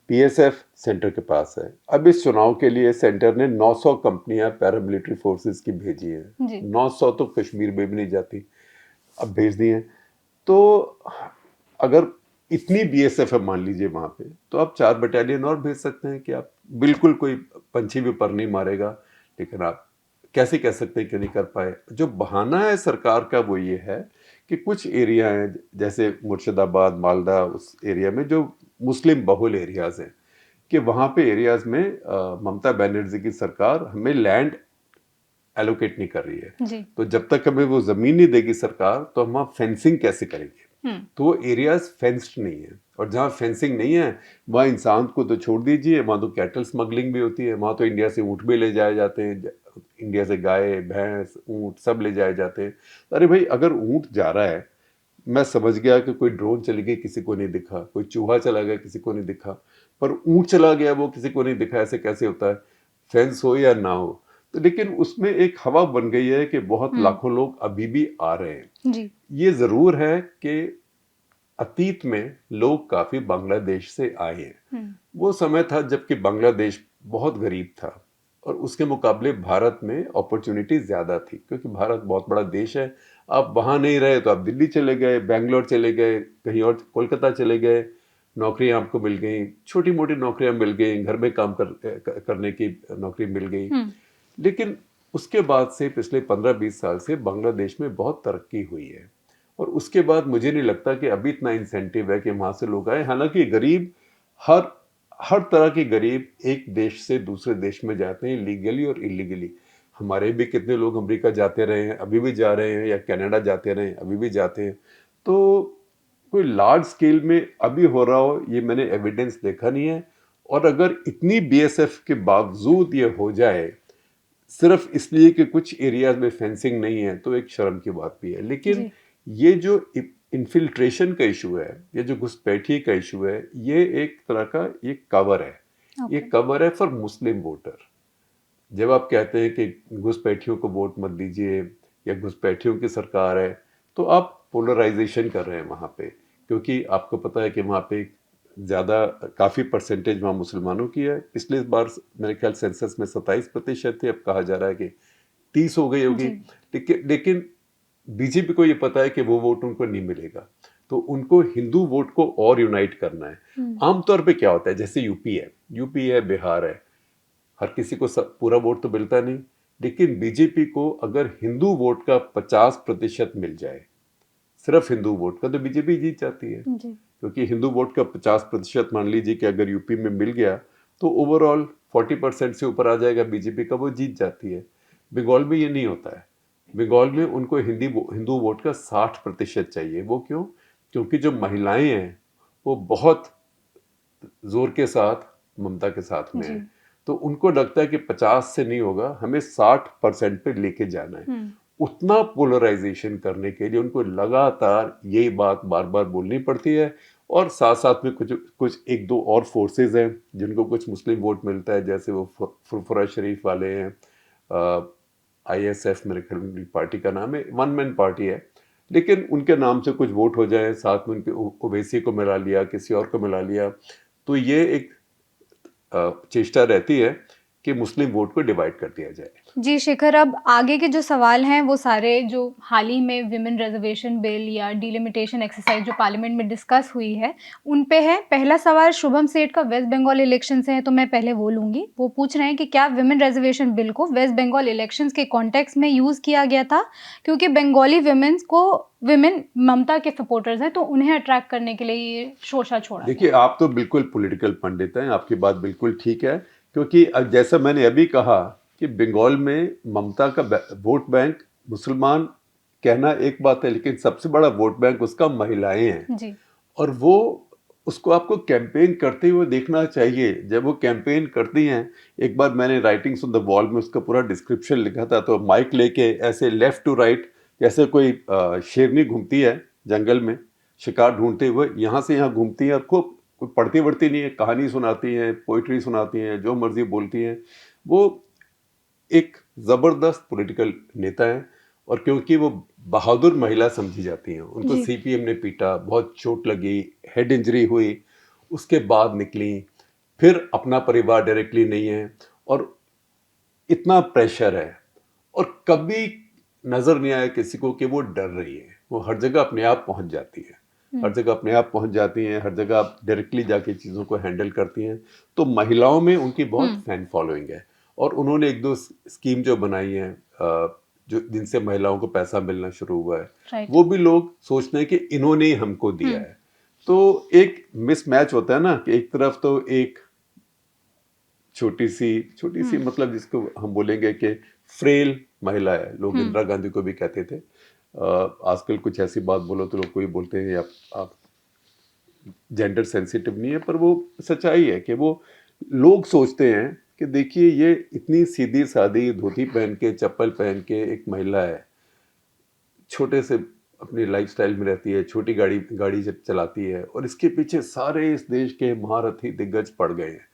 बीएसएफ सेंटर के पास है। अब इस चुनाव के लिए सेंटर ने 900 कंपनियां पैरामिलिट्री फोर्सेस की भेजी हैं। 900 तो कश्मीर में भी नहीं जाती, अब भेज दी हैं। तो अगर इतनी बीएसएफ है मान लीजिए वहाँ पे, तो आप 4 बटालियन और भेज सकते हैं कि आप बिल्कुल कोई पंछी भी पर नहीं मारेगा, लेकिन आप कैसे कह सकते हैं क्यों नहीं कर पाए? जो बहाना है सरकार का वो ये है कि कुछ एरिया हैं जैसे मुर्शिदाबाद, मालदा, उस एरिया में जो मुस्लिम बहुल एरियाज हैं कि वहाँ पे एरियाज में ममता बनर्जी की सरकार हमें लैंड एलोकेट नहीं कर रही है। जी। तो जब तक हमें वो जमीन नहीं देगी सरकार तो हम वहाँ फेंसिंग कैसे करेंगे? तो वो एरियाज फेंस्ड नहीं है, और जहाँ फेंसिंग नहीं है वहाँ इंसान को तो छोड़ दीजिए, वहाँ तो कैटल स्मगलिंग भी होती है, वहाँ तो इंडिया से ऊँट भी ले जाए जाते हैं, इंडिया से गाय, भैंस, ऊँट सब ले जाए जाते हैं। अरे भाई, अगर ऊँट जा रहा है, मैं समझ गया कि कोई ड्रोन चली गई किसी को नहीं दिखा, कोई चूहा चला गया किसी को नहीं दिखा, पर ऊँट चला गया वो किसी को नहीं दिखा, ऐसे कैसे होता है? फेंस हो या ना हो, तो लेकिन उसमें एक हवा बन गई है कि बहुत लाखों लोग अभी भी आ रहे हैं। जी। ये जरूर है कि अतीत में लोग काफी बांग्लादेश से आए हैं। वो समय था जबकि बांग्लादेश बहुत गरीब था और उसके मुकाबले भारत में अपॉर्चुनिटी ज्यादा थी, क्योंकि भारत बहुत बड़ा देश है। आप वहां नहीं रहे तो आप दिल्ली चले गए, बेंगलोर चले गए, कहीं और कोलकाता चले गए, नौकरियां आपको मिल गई, छोटी मोटी नौकरियां मिल गई, घर में काम करने की नौकरी मिल गई। लेकिन उसके बाद से पिछले 15-20 साल से बांग्लादेश में बहुत तरक्की हुई है, और उसके बाद मुझे नहीं लगता कि अभी इतना इंसेंटिव है कि वहां से लोग आए। हालांकि गरीब हर तरह के गरीब एक देश से दूसरे देश में जाते हैं, लीगली और इलीगली। हमारे भी कितने लोग अमेरिका जाते रहे हैं, अभी भी जा रहे हैं, या कनाडा जाते रहे हैं, अभी भी जाते हैं। तो कोई लार्ज स्केल में अभी हो रहा हो ये मैंने एविडेंस देखा नहीं है। और अगर इतनी बीएसएफ के बावजूद ये हो जाए सिर्फ इसलिए कि कुछ एरियाज में फेंसिंग नहीं है, तो एक शर्म की बात भी है। लेकिन ये जो इन्फिल्ट्रेशन का इशू है, ये जो घुसपैठी का इशू है, ये एक तरह का ये कवर है। ये कवर है फॉर मुस्लिम वोटर। जब आप कहते हैं कि घुसपैठियों को वोट मत दीजिए या घुसपैठियों की सरकार है, तो आप पोलराइजेशन कर रहे हैं वहाँ पे, क्योंकि आपको पता है कि वहाँ पे ज़्यादा काफ़ी परसेंटेज वहाँ मुसलमानों की है। पिछले बार मेरे ख्याल सेंसस में 27% थे, अब कहा जा रहा है कि 30 हो गई होगी। लेकिन बीजेपी को ये पता है कि वो वोट उनको नहीं मिलेगा, तो उनको हिंदू वोट को और यूनाइट करना है। आमतौर पे क्या होता है, जैसे यूपी है, बिहार है, हर किसी को पूरा वोट तो मिलता नहीं, लेकिन बीजेपी को अगर हिंदू वोट का 50% मिल जाए, सिर्फ हिंदू वोट का, तो बीजेपी जीत जाती है। क्योंकि हिंदू वोट का 50% मान लीजिए कि अगर यूपी में मिल गया तो ओवरऑल 40% से ऊपर आ जाएगा बीजेपी का, वो जीत जाती है। बंगाल में ये नहीं होता है। बंगाल में उनको हिंदू वोट का 60% चाहिए। वो क्यों? क्योंकि जो महिलाएं हैं वो बहुत जोर के साथ ममता के साथ में है, तो उनको लगता है कि 50 से नहीं होगा, हमें 60% पे लेके जाना है। उतना पोलराइजेशन करने के लिए उनको लगातार यही बात बार बार बोलनी पड़ती है। और साथ साथ में कुछ एक दो और फोर्सेस हैं जिनको कुछ मुस्लिम वोट मिलता है, जैसे वो फुरफुरा शरीफ वाले हैं, ISF मेरे ख्याल में पार्टी का नाम है, वन मैन पार्टी है, लेकिन उनके नाम से कुछ वोट हो जाए, साथ में उनके ओवैसी को मिला लिया, किसी और को मिला लिया, तो ये एक चेष्टा रहती है कि मुस्लिम वोट को डिवाइड कर दिया जाए। जी शेखर, अब आगे के जो सवाल हैं वो सारे जो हाल ही में विमेन रिजर्वेशन बिल या डिलिमिटेशन एक्सरसाइज जो पार्लियामेंट में डिस्कस हुई है उन पे है। पहला सवाल शुभम सेठ का वेस्ट बंगाल इलेक्शन से है, तो मैं पहले वो लूँगी। वो पूछ रहे हैं कि क्या विमेन रिजर्वेशन बिल को वेस्ट बंगाल इलेक्शंस के कॉन्टेक्स्ट में यूज़ किया गया था, क्योंकि बंगाली विमेन ममता के सपोर्टर्स हैं, तो उन्हें अट्रैक्ट करने के लिए ये शोरशा छोड़ा। देखिए, आप तो बिल्कुल पॉलिटिकल पंडित हैं, आपकी बात बिल्कुल ठीक है, क्योंकि जैसा मैंने अभी कहा कि बंगाल में ममता का वोट बैंक मुसलमान कहना एक बात है, लेकिन सबसे बड़ा वोट बैंक उसका महिलाएं हैं जी। और वो उसको आपको कैंपेन करते हुए देखना चाहिए। जब वो कैंपेन करती हैं, एक बार मैंने राइटिंग्स ऑन द वॉल में उसका पूरा डिस्क्रिप्शन लिखा था, तो माइक लेके ऐसे लेफ्ट टू राइट जैसे कोई शेरनी घूमती है जंगल में शिकार ढूंढते हुए, यहाँ से यहाँ घूमती है और खूब कोई पढ़ती वढ़ती नहीं है, कहानी सुनाती हैं, पोइट्री सुनाती हैं, जो मर्जी बोलती हैं। वो एक ज़बरदस्त पॉलिटिकल नेता हैं, और क्योंकि वो बहादुर महिला समझी जाती हैं, उनको CPM ने पीटा, बहुत चोट लगी, हेड इंजरी हुई, उसके बाद निकली, फिर अपना परिवार डायरेक्टली नहीं है, और इतना प्रेशर है, और कभी नज़र नहीं आया किसी को कि वो डर रही है। वो हर जगह अपने आप पहुंच जाती है, हर जगह अपने आप पहुंच जाती हैं, हर जगह आप डायरेक्टली जाके चीज़ों को हैंडल करती हैं। तो महिलाओं में उनकी बहुत फैन फॉलोइंग है, और उन्होंने एक दो स्कीम जो बनाई हैं, जो जिनसे महिलाओं को पैसा मिलना शुरू हुआ है, Right. वो भी लोग सोचते हैं कि इन्होंने ही हमको दिया है। तो एक मिसमैच होता है ना कि एक तरफ तो एक छोटी सी मतलब जिसको हम बोलेंगे कि फ्रेल महिला है, लोग इंदिरा गांधी को भी कहते थे। आजकल कुछ ऐसी बात बोलो तो लोग कोई बोलते हैं आप जेंडर सेंसिटिव नहीं है, पर वो सच्चाई है कि वो लोग सोचते हैं कि देखिए ये इतनी सीधी सादी धोती पहन के चप्पल पहन के एक महिला है, छोटे से अपनी लाइफस्टाइल में रहती है, छोटी गाड़ी जब चलाती है और इसके पीछे सारे इस देश के महारथी दिग्गज पड़ गए हैं,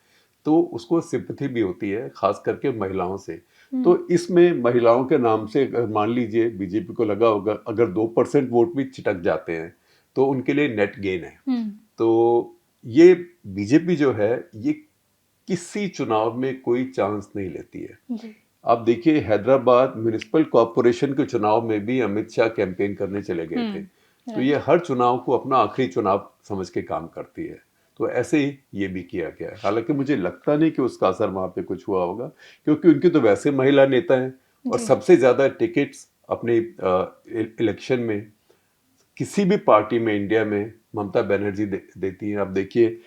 तो उसको सिंपैथी भी होती है, खास करके महिलाओं से। तो इसमें महिलाओं के नाम से अगर मान लीजिए बीजेपी को लगा होगा अगर 2% वोट भी छिटक जाते हैं तो उनके लिए नेट गेन है। तो ये बीजेपी जो है ये किसी चुनाव में कोई चांस नहीं लेती है। आप देखिए हैदराबाद म्युनिसिपल कॉर्पोरेशन के चुनाव में भी अमित शाह कैंपेन करने चले गए थे। तो ये हर चुनाव को अपना आखिरी चुनाव समझ के काम करती है। तो ऐसे ही ये भी किया गया है। हालांकि मुझे लगता नहीं कि उसका असर वहां पे कुछ हुआ होगा, क्योंकि उनकी तो वैसे महिला नेता हैं और सबसे ज्यादा टिकट्स अपने इलेक्शन में किसी भी पार्टी में इंडिया में ममता बनर्जी देती हैं। आप देखिए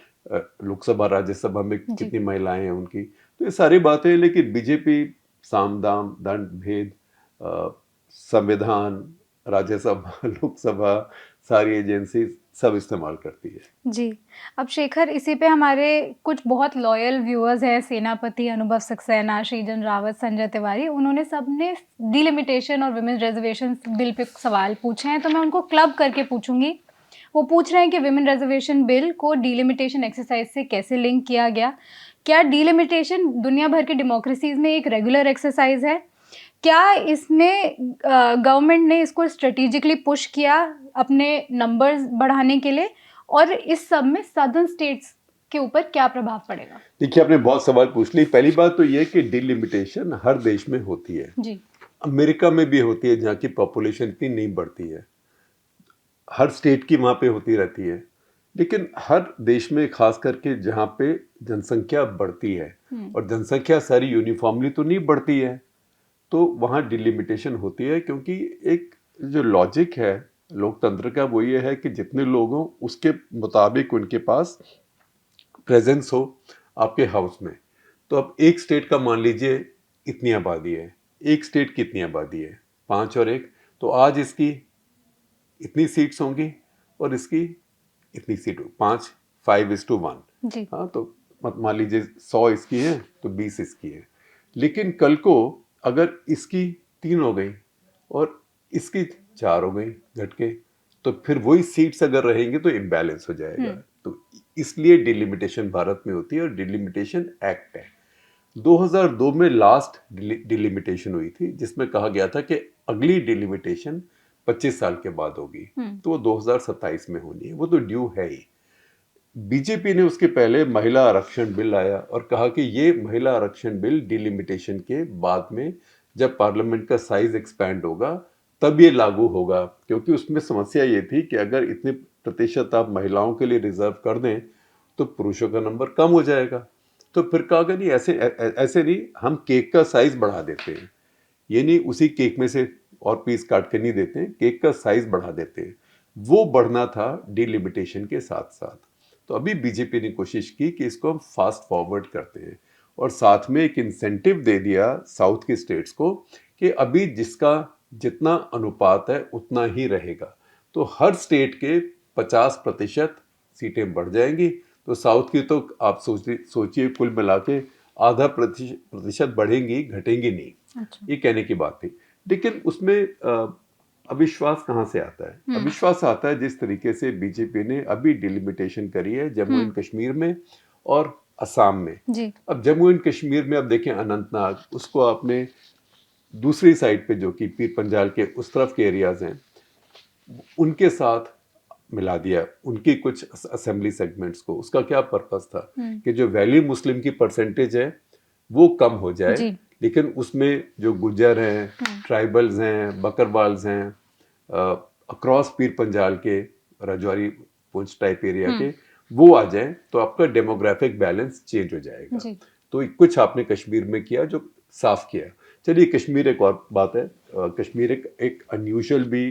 लोकसभा राज्यसभा में कितनी महिलाएं हैं उनकी। तो ये सारी बातें, लेकिन बीजेपी साम दाम दंड भेद संविधान राज्यसभा लोकसभा सारी एजेंसी सब इस्तेमाल करती है। जी। अब शेखर, इसी पे हमारे कुछ बहुत लॉयल व्यूअर्स हैं, सेनापति, अनुभव सक्सेना, श्रीजन रावत, संजय तिवारी, उन्होंने सबने डिलिमिटेशन और विमेन रिजर्वेशन बिल पे सवाल पूछे हैं, तो मैं उनको क्लब करके पूछूंगी। वो पूछ रहे हैं कि विमेन रिजर्वेशन बिल को डिलिमिटेशन एक्सरसाइज से कैसे लिंक किया गया, क्या डिलिमिटेशन दुनिया भर की डेमोक्रेसीज में एक रेगुलर एक्सरसाइज है, क्या इसमें गवर्नमेंट ने इसको स्ट्रेटेजिकली पुश किया अपने नंबर्स बढ़ाने के लिए, और इस सब में सदर्न स्टेट्स के ऊपर क्या प्रभाव पड़ेगा? देखिए आपने बहुत सवाल पूछ ली। पहली बात तो ये कि डिलिमिटेशन हर देश में होती है जी। अमेरिका में भी होती है जहाँ की पॉपुलेशन इतनी नहीं बढ़ती है, हर स्टेट की वहाँ पे होती रहती है। लेकिन हर देश में खास करके जहाँ पे जनसंख्या बढ़ती है और जनसंख्या सारी यूनिफॉर्मली तो नहीं बढ़ती है, तो वहाँ डिलिमिटेशन होती है। क्योंकि एक जो लॉजिक है लोकतंत्र का वो ये है कि जितने लोग हों उसके मुताबिक उनके पास प्रेजेंस हो आपके हाउस में। तो अब एक स्टेट का मान लीजिए इतनी आबादी है, एक स्टेट की इतनी आबादी है 5 और 1, तो आज इसकी इतनी सीट्स होंगी और इसकी इतनी सीट हो 5:1। हाँ, तो मान लीजिए 100 इसकी है तो 20 इसकी है। लेकिन कल को अगर इसकी 3 हो गई और इसकी 4 हो गई घट के, तो फिर वही सीट्स अगर रहेंगे तो इम्बैलेंस हो जाएगा। तो इसलिए डिलिमिटेशन भारत में होती है और डिलिमिटेशन एक्ट है। 2002 में लास्ट डिलिमिटेशन हुई थी जिसमें कहा गया था कि अगली डिलिमिटेशन 25 साल के बाद होगी, तो वो 2027 में होनी है, वो तो ड्यू है ही। बीजेपी ने उसके पहले महिला आरक्षण बिल लाया और कहा कि ये महिला आरक्षण बिल डिलिमिटेशन के बाद में जब पार्लियामेंट का साइज एक्सपैंड होगा तब ये लागू होगा, क्योंकि उसमें समस्या ये थी कि अगर इतने प्रतिशत आप महिलाओं के लिए रिजर्व कर दें तो पुरुषों का नंबर कम हो जाएगा। तो फिर कहा कि नहीं, ऐसे नहीं, हम केक का साइज बढ़ा देते हैं, ये नहीं उसी केक में से और पीस काट के नहीं देते हैं, केक का साइज बढ़ा देते हैं। वो बढ़ना था डिलिमिटेशन के साथ साथ। तो अभी बीजेपी ने कोशिश की कि इसको हम फास्ट फॉरवर्ड करते हैं और साथ में एक इंसेंटिव दे दिया साउथ के स्टेट्स को कि अभी जिसका जितना अनुपात है उतना ही रहेगा। तो हर स्टेट के 50% सीटें बढ़ जाएंगी। तो साउथ की तो आप सोचिए कुल मिला के आधा प्रतिशत बढ़ेंगी, घटेंगी नहीं। अच्छा। ये कहने की बात थी। लेकिन उसमें अविश्वास कहाँ से आता है? अविश्वास आता है जिस तरीके से बीजेपी ने अभी डिलिमिटेशन करी है जम्मू एंड कश्मीर में और असम में। जी। अब जम्मू एंड कश्मीर में अब देखें अनंतनाग, उसको आपने दूसरी साइड पे जो कि पीर पंजाल के उस तरफ के एरियाज हैं उनके साथ मिला दिया, उनकी कुछ असेंबली सेगमेंट्स को। उसका क्या पर्पस था कि जो वैली मुस्लिम की परसेंटेज है वो कम हो जाए, लेकिन उसमें जो गुज्जर हैं, ट्राइबल्स हैं, बकरवाल्स हैं, अक्रॉस पीर पंजाल के रजौरी पुंछ टाइप एरिया के, वो आ जाएं तो आपका डेमोग्राफिक बैलेंस चेंज हो जाएगा। तो कुछ आपने कश्मीर में किया जो साफ किया। चलिए कश्मीर एक और बात है। कश्मीर एक अनयूजुअल भी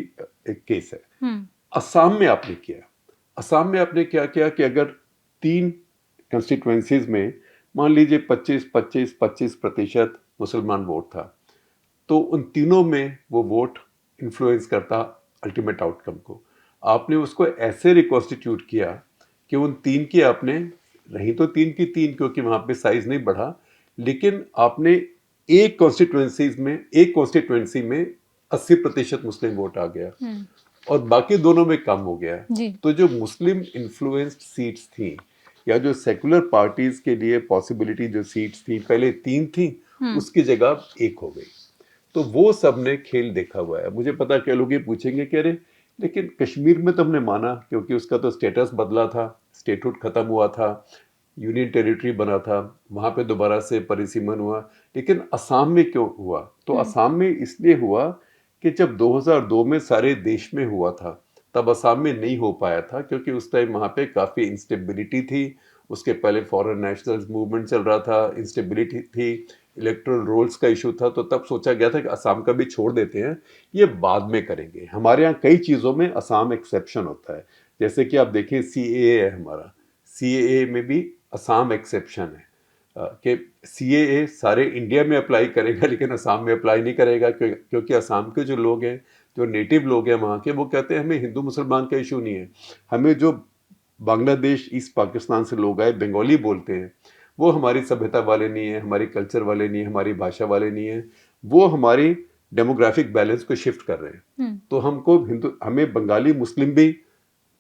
एक केस है। असम में आपने किया, असम में आपने क्या किया कि अगर 3 कंस्टिट्यूएंसीज में मान लीजिए 25-25-25% मुसलमान वोट था, तो उन तीनों में वो वोट इन्फ्लुएंस करता अल्टीमेट आउटकम को। आपने उसको ऐसे रिकॉन्स्टिट्यूट किया कि उन 3 की आपने रही तो 3 की 3 क्योंकि वहाँ पे साइज नहीं बढ़ा, लेकिन आपने एक कॉन्स्टिट्यूएंसी में 80% मुस्लिम वोट आ गया और बाकी दोनों में कम हो गया। जी। तो जो मुस्लिम इन्फ्लुएंस्ड सीट्स थी या जो सेकुलर पार्टीज के लिए पॉसिबिलिटी जो सीट्स थी पहले 3 थी, उसकी जगह 1 हो गई। तो वो सब ने खेल देखा हुआ है। मुझे पता क्या लोग ये पूछेंगे कि अरे लेकिन कश्मीर में तो हमने माना क्योंकि उसका तो स्टेटस बदला था, स्टेटहुड खत्म हुआ था, यूनियन टेरिटरी बना था, वहाँ पे दोबारा से परिसीमन हुआ, लेकिन असम में क्यों हुआ? तो असम में इसलिए हुआ कि जब 2002 में सारे देश में हुआ था तब असम में नहीं हो पाया था क्योंकि उस टाइम वहाँ पे काफ़ी इंस्टेबिलिटी थी। उसके पहले फॉरेन नेशनल्स मूवमेंट चल रहा था, इंस्टेबिलिटी थी, इलेक्टोरल रोल्स का इशू था, तो तब सोचा गया था कि असम का भी छोड़ देते हैं, ये बाद में करेंगे। हमारे यहाँ कई चीज़ों में असम एक्सेप्शन होता है, जैसे कि आप देखिए CAA है हमारा, CAA में भी असम एक्सेप्शन है कि CAA सारे इंडिया में अप्लाई करेगा लेकिन असम में अप्लाई नहीं करेगा क्योंकि असम के जो लोग हैं, जो नेटिव लोग हैं वहाँ के, वो कहते हैं हमें हिंदू मुसलमान का इशू नहीं है, हमें जो बांग्लादेश ईस्ट पाकिस्तान से लोग आए बंगाली बोलते हैं वो हमारी सभ्यता वाले नहीं है, हमारी कल्चर वाले नहीं है, हमारी भाषा वाले नहीं है, वो हमारी डेमोग्राफिक बैलेंस को शिफ्ट कर रहे हैं। तो हमें बंगाली मुस्लिम भी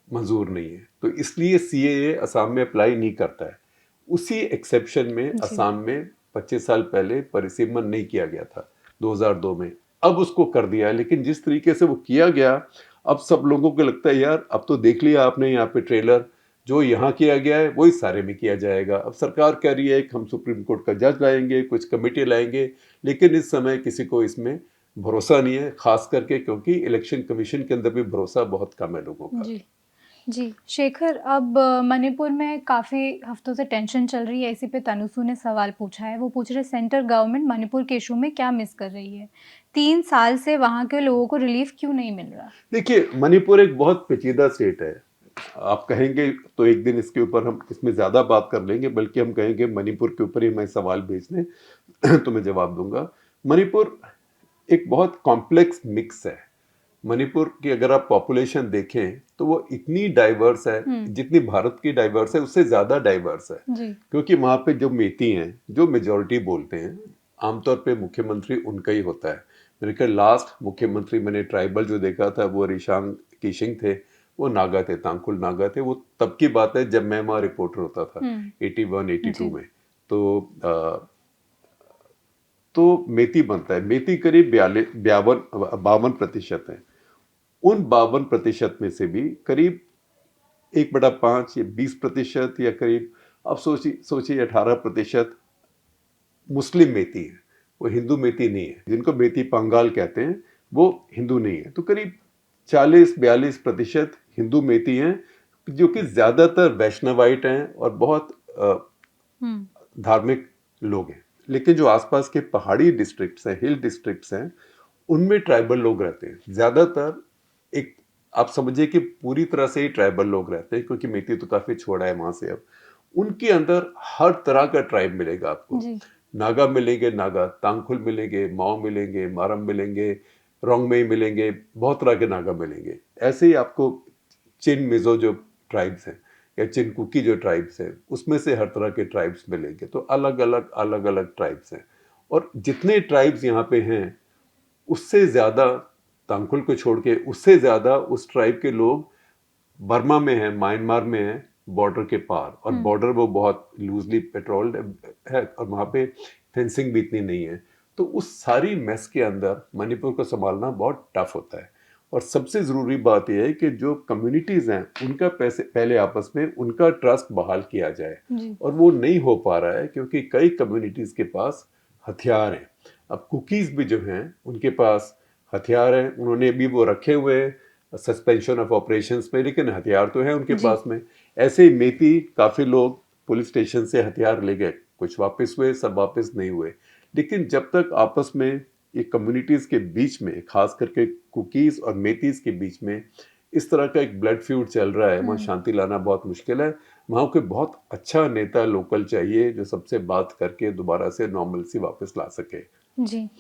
मंजूर नहीं है, तो इसलिए CAA असम में अप्लाई नहीं करता है। उसी एक्सेप्शन में असम में 25 साल पहले परिसीमन नहीं किया गया था 2002 में, अब उसको कर दिया है। लेकिन जिस तरीके से वो किया गया, अब सब लोगों को लगता है यार अब तो देख लिया आपने यहाँ पे ट्रेलर, जो यहाँ किया गया है वही सारे में किया जाएगा। अब सरकार कह रही है कि हम सुप्रीम कोर्ट का जज लाएंगे, कुछ कमेटी लाएंगे, लेकिन इस समय किसी को इसमें भरोसा नहीं है, खास करके क्योंकि इलेक्शन कमीशन के अंदर भी भरोसा बहुत कम है लोगों का। जी शेखर, अब मणिपुर में काफ़ी हफ्तों से टेंशन चल रही है, इसी पे तनुसु ने सवाल पूछा है। वो पूछ रहे सेंट्रल गवर्नमेंट मणिपुर के इशू में क्या मिस कर रही है? 3 साल से वहाँ के लोगों को रिलीफ क्यों नहीं मिल रहा? देखिए मणिपुर एक बहुत पेचीदा स्टेट है। आप कहेंगे तो एक दिन इसके ऊपर हम इसमें ज़्यादा बात कर लेंगे, बल्कि हम कहेंगे मणिपुर के ऊपर ही मैं सवाल भेज दें तो मैं जवाब दूंगा। मणिपुर एक बहुत कॉम्प्लेक्स मिक्स है। मणिपुर की अगर आप पॉपुलेशन देखें तो वो इतनी डाइवर्स है, जितनी भारत की डाइवर्स है उससे ज़्यादा डाइवर्स है, क्योंकि वहाँ पे जो मेती हैं, जो मेजॉरिटी बोलते हैं, आमतौर पे मुख्यमंत्री उनका ही होता है। मेरे ख्याल लास्ट मुख्यमंत्री मैंने ट्राइबल जो देखा था वो रिशांग किशिंग थे, वो नागा थे, तांकुल नागा थे। वो तब की बात है जब मैं वहाँ रिपोर्टर होता था 81-82 में। तो मेती बनता है, मेती करीब 52% है। उन 52% में से भी करीब 1/5 या 20% या करीब अब सोचिए 18% मुस्लिम मेती है, वो हिंदू मेती नहीं है। जिनको मेती पंगाल कहते हैं वो हिंदू नहीं है। तो करीब 40-42% हिंदू मेती हैं, जो कि ज़्यादातर वैष्णवाइट हैं और बहुत धार्मिक लोग हैं। लेकिन जो आसपास के पहाड़ी डिस्ट्रिक्ट्स हैं, हिल डिस्ट्रिक्ट्स हैं, उनमें ट्राइबल लोग रहते हैं ज़्यादातर। एक आप समझिए कि पूरी तरह से ही ट्राइबल लोग रहते हैं, क्योंकि मेती तो काफ़ी छोड़ा है वहाँ से। अब उनके अंदर हर तरह का ट्राइब मिलेगा आपको। नागा मिलेंगे, नागा, तांगखुल मिलेंगे, माओ मिलेंगे, मारम मिलेंगे, रोंगमेई मिलेंगे, बहुत तरह के नागा मिलेंगे। ऐसे ही आपको चिन मिजो जो ट्राइब्स हैं या चिन कुकी जो ट्राइब्स हैं, उसमें से हर तरह के ट्राइब्स मिलेंगे। तो अलग अलग ट्राइब्स हैं, और जितने ट्राइब्स यहाँ पे हैं उससे ज़्यादा, तांगखुल को छोड़ के उससे ज़्यादा उस ट्राइब के लोग बर्मा में हैं, म्यांमार में हैं, बॉर्डर के पार। और बॉर्डर वो बहुत लूजली पेट्रोल्ड है और वहाँ पे फेंसिंग भी इतनी नहीं है। तो उस सारी मेस के अंदर मणिपुर को संभालना बहुत टफ होता है। और सबसे ज़रूरी बात यह है कि जो कम्युनिटीज़ हैं उनका पहले आपस में उनका ट्रस्ट बहाल किया जाए, और वो नहीं हो पा रहा है क्योंकि कई कम्युनिटीज़ के पास हथियार हैं। अब कुकीज़ भी जो हैं उनके पास हथियार हैं, उन्होंने भी वो रखे हुए हैं सस्पेंशन ऑफ ऑपरेशंस में, लेकिन हथियार तो है उनके पास में। ऐसे ही मेती काफ़ी लोग पुलिस स्टेशन से हथियार ले गए, कुछ वापस हुए, सब वापस नहीं हुए। लेकिन जब तक आपस में ये कम्युनिटीज़ के बीच में, खास करके कुकीज़ और मेतीज़ के बीच में इस तरह का एक ब्लड फ्यूड चल रहा है, वहाँ शांति लाना बहुत मुश्किल है। वहाँ कोई बहुत अच्छा नेता लोकल चाहिए जो सबसे बात करके दोबारा से नॉर्मलसी वापस ला सके। जी।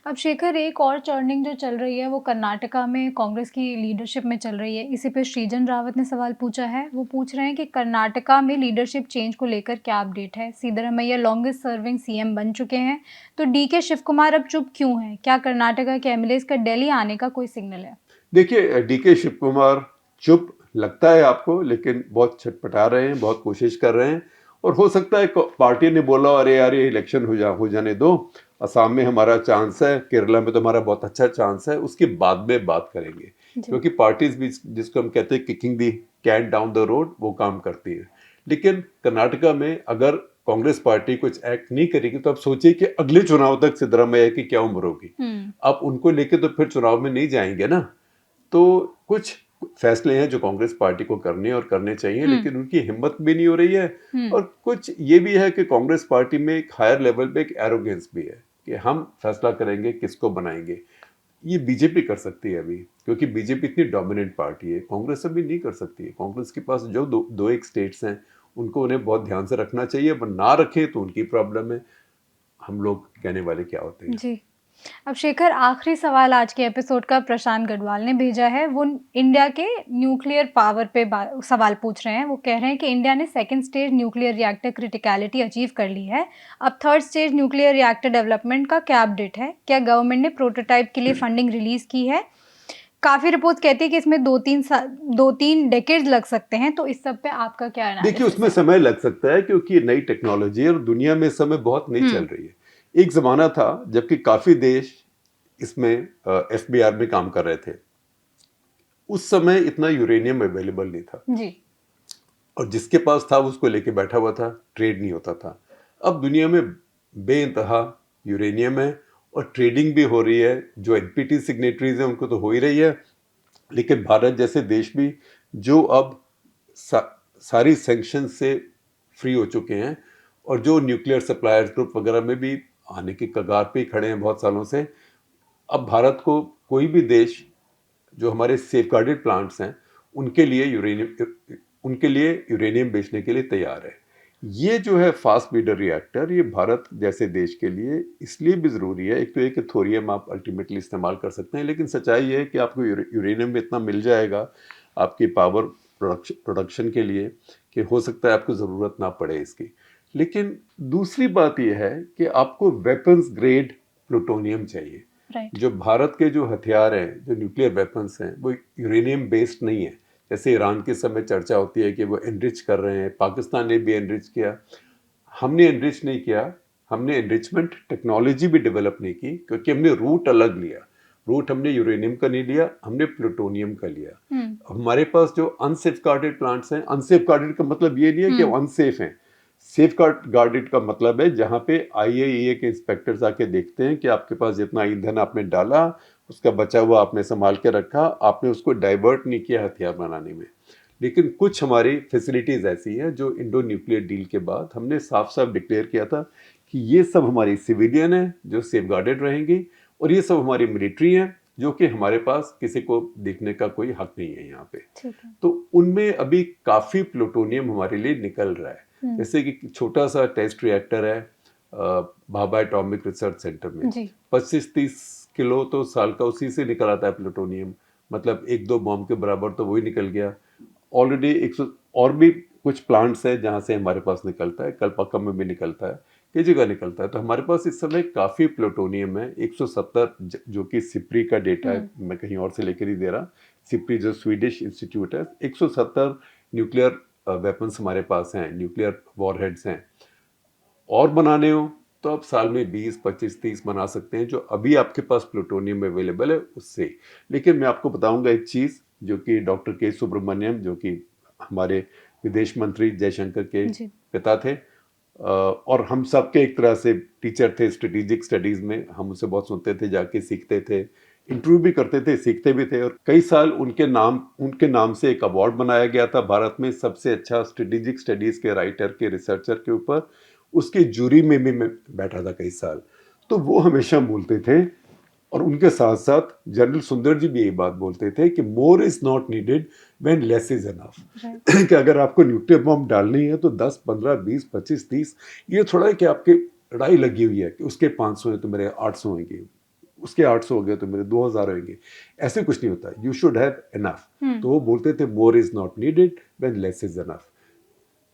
अब शेखर, एक और टर्निंग जो चल रही है वो कर्नाटका में कांग्रेस की लीडरशिप में चल रही है। इसी पे श्रीजन रावत ने सवाल पूछा है। वो पूछ रहे हैं कि कर्नाटका में लीडरशिप चेंज को लेकर क्या अपडेट है। सिद्धरामैया लॉन्गेस्ट सर्विंग सीएम बन चुके हैं, तो डीके शिव कुमार अब चुप क्यों हैं? क्या कर्नाटका के एमएलएज का दिल्ली आने का कोई सिग्नल है? देखिए, डीके शिव कुमार चुप लगता है आपको, लेकिन बहुत छटपटा रहे हैं, बहुत कोशिश कर रहे हैं। और हो सकता है पार्टी ने बोला अरे यार ये इलेक्शन हो जाने दो, असम में हमारा चांस है, केरला में तो हमारा बहुत अच्छा चांस है, उसके बाद में बात करेंगे। क्योंकि पार्टीज भी जिसको हम कहते हैं kicking the can down the road, वो काम करती है। लेकिन कर्नाटका में अगर कांग्रेस पार्टी कुछ एक्ट नहीं करेगी तो आप सोचिए कि अगले चुनाव तक सिद्धरामैया की क्या उम्र होगी। आप उनको लेके तो फिर चुनाव में नहीं जाएंगे ना। तो कुछ फैसले हैं जो कांग्रेस पार्टी को करने और करने चाहिए, लेकिन उनकी हिम्मत भी नहीं हो रही है। और कुछ ये भी है कि कांग्रेस पार्टी में एक हायर लेवल पे एक एरोगेंस भी है कि हम फैसला करेंगे किसको बनाएंगे। ये बीजेपी कर सकती है अभी, क्योंकि बीजेपी इतनी डोमिनेंट पार्टी है, कांग्रेस अभी नहीं कर सकती है। कांग्रेस के पास जो दो एक स्टेट्स हैं उनको उन्हें बहुत ध्यान से रखना चाहिए, पर ना रखें तो उनकी प्रॉब्लम है। हम लोग कहने वाले क्या होते हैं। जी। अब शेखर, आखिरी सवाल आज के एपिसोड का प्रशांत गढ़वाल ने भेजा है। वो इंडिया के न्यूक्लियर पावर पे सवाल पूछ रहे हैं। वो कह रहे हैं कि इंडिया ने second stage nuclear reactor criticality achieve कर ली है, अब third stage nuclear reactor development का क्या अपडेट है? क्या गवर्नमेंट ने प्रोटोटाइप के लिए फंडिंग रिलीज की है? काफ़ी रिपोर्ट्स कहती है कि इसमें 2-3 डेकेड्स लग सकते हैं, तो इस सब पे आपका क्या एनालिसिस है? देखिए, उसमें समय लग सकता है क्योंकि ये नई टेक्नोलॉजी है और दुनिया में इस समय बहुत नहीं चल रही है। एक जमाना था जबकि काफी देश इसमें एफबीआर में काम कर रहे थे। उस समय इतना यूरेनियम अवेलेबल नहीं था जी। और जिसके पास था उसको लेके बैठा हुआ था, ट्रेड नहीं होता था। अब दुनिया में बेइंतहा यूरेनियम है और ट्रेडिंग भी हो रही है। जो एनपीटी सिग्नेटरीज हैं उनको तो हो ही रही है, लेकिन भारत जैसे देश भी जो अब सारी सैंक्शन से फ्री हो चुके हैं और जो न्यूक्लियर सप्लायर्स ग्रुप वगैरह में भी आने की कगार पे ही खड़े हैं बहुत सालों से। अब भारत को कोई भी देश जो हमारे सेफगार्डेड प्लांट्स हैं उनके लिए यूरेनियम बेचने के लिए तैयार है। ये जो है फास्ट ब्रीडर रिएक्टर, ये भारत जैसे देश के लिए इसलिए भी ज़रूरी है। एक तो एक थोरियम आप अल्टीमेटली इस्तेमाल कर सकते हैं, लेकिन सच्चाई ये है कि आपको यूरेनियम में इतना मिल जाएगा आपकी पावर प्रोडक्शन के लिए कि हो सकता है आपको ज़रूरत ना पड़े इसकी। लेकिन दूसरी बात यह है कि आपको वेपन्स ग्रेड प्लूटोनियम चाहिए। जो भारत के जो हथियार हैं, जो न्यूक्लियर वेपन्स हैं, वो यूरेनियम बेस्ड नहीं है। जैसे ईरान के समय चर्चा होती है कि वो एनरिच कर रहे हैं, पाकिस्तान ने भी एनरिच किया, हमने एनरिच नहीं किया। हमने एनरिचमेंट टेक्नोलॉजी भी डेवलप नहीं की क्योंकि हमने रूट अलग लिया। रूट हमने यूरेनियम का नहीं लिया, हमने प्लूटोनियम का लिया। हमारे पास जो अनसेफ गार्डेड प्लांट्स हैं, अनसेफ गार्डेड का मतलब ये नहीं है कि वो अनसेफ हैं। सेफ गार्डेड का मतलब है जहाँ पे IAEA के इंस्पेक्टर्स आके देखते हैं कि आपके पास जितना ईंधन आपने डाला उसका बचा हुआ आपने संभाल के रखा, आपने उसको डाइवर्ट नहीं किया हथियार बनाने में। लेकिन कुछ हमारी फैसिलिटीज़ ऐसी हैं जो इंडो न्यूक्लियर डील के बाद हमने साफ साफ डिक्लेयर किया था कि ये सब हमारी सिविलियन है जो सेफ गार्डेड रहेंगी और ये सब हमारी मिलिट्री हैं जो कि हमारे पास किसी को देखने का कोई हक नहीं है यहाँ पे। तो उनमें अभी काफ़ी प्लूटोनियम हमारे लिए निकल रहा है। जैसे कि छोटा सा टेस्ट रिएक्टर है भाभा एटॉमिक रिसर्च सेंटर में, 25-30 किलो तो साल का उसी से निकल आता है प्लूटोनियम। मतलब 1-2 बॉम्ब के बराबर तो वही निकल गया। ऑलरेडी 100 और भी कुछ प्लांट्स है जहाँ से हमारे पास निकलता है, कल्पाकम में भी निकलता है, कई जगह निकलता है। तो हमारे पास इस समय काफ़ी प्लूटोनियम है। 170 जो कि सिप्री का डेटा है, मैं कहीं और से लेकर ही दे रहा। सिप्री जो स्वीडिश इंस्टीट्यूट है, 170 न्यूक्लियर वेपन्स हमारे पास हैं, न्यूक्लियर वॉरहेड्स हैं। और बनाने हो तो आप साल में 20, 25, 30 बना सकते हैं जो अभी आपके पास प्लूटोनियम अवेलेबल है उससे। लेकिन मैं आपको बताऊंगा एक चीज़ जो कि डॉक्टर के सुब्रमण्यम, जो कि हमारे विदेश मंत्री जयशंकर के पिता थे और हम सब के एक तरह से टीचर थे स्ट्रेटेजिक स्टडीज़ में, हम उनसे बहुत सुनते थे, जाके सीखते थे, इंटरव्यू भी करते थे, सीखते भी थे। और कई साल उनके नाम से एक अवार्ड बनाया गया था भारत में सबसे अच्छा स्ट्रेटेजिक स्टडीज़ के राइटर के रिसर्चर के ऊपर। उसके जूरी में भी मैं बैठा था कई साल। तो वो हमेशा बोलते थे, और उनके साथ साथ जनरल सुंदर जी भी यही बात बोलते थे कि more is not needed when less is enough. कि अगर आपको न्यूक्लियर बॉम्ब डालनी है तो 10, 15, 20, 25, 30, ये थोड़ा है कि आपकी लड़ाई लगी हुई है कि उसके 500 है तो मेरे 800 होंगे, उसके 800 हो गए तो मेरे 2000 होंगे, ऐसे कुछ नहीं होता। You should have enough. तो वो बोलते थे more is not needed when less is enough.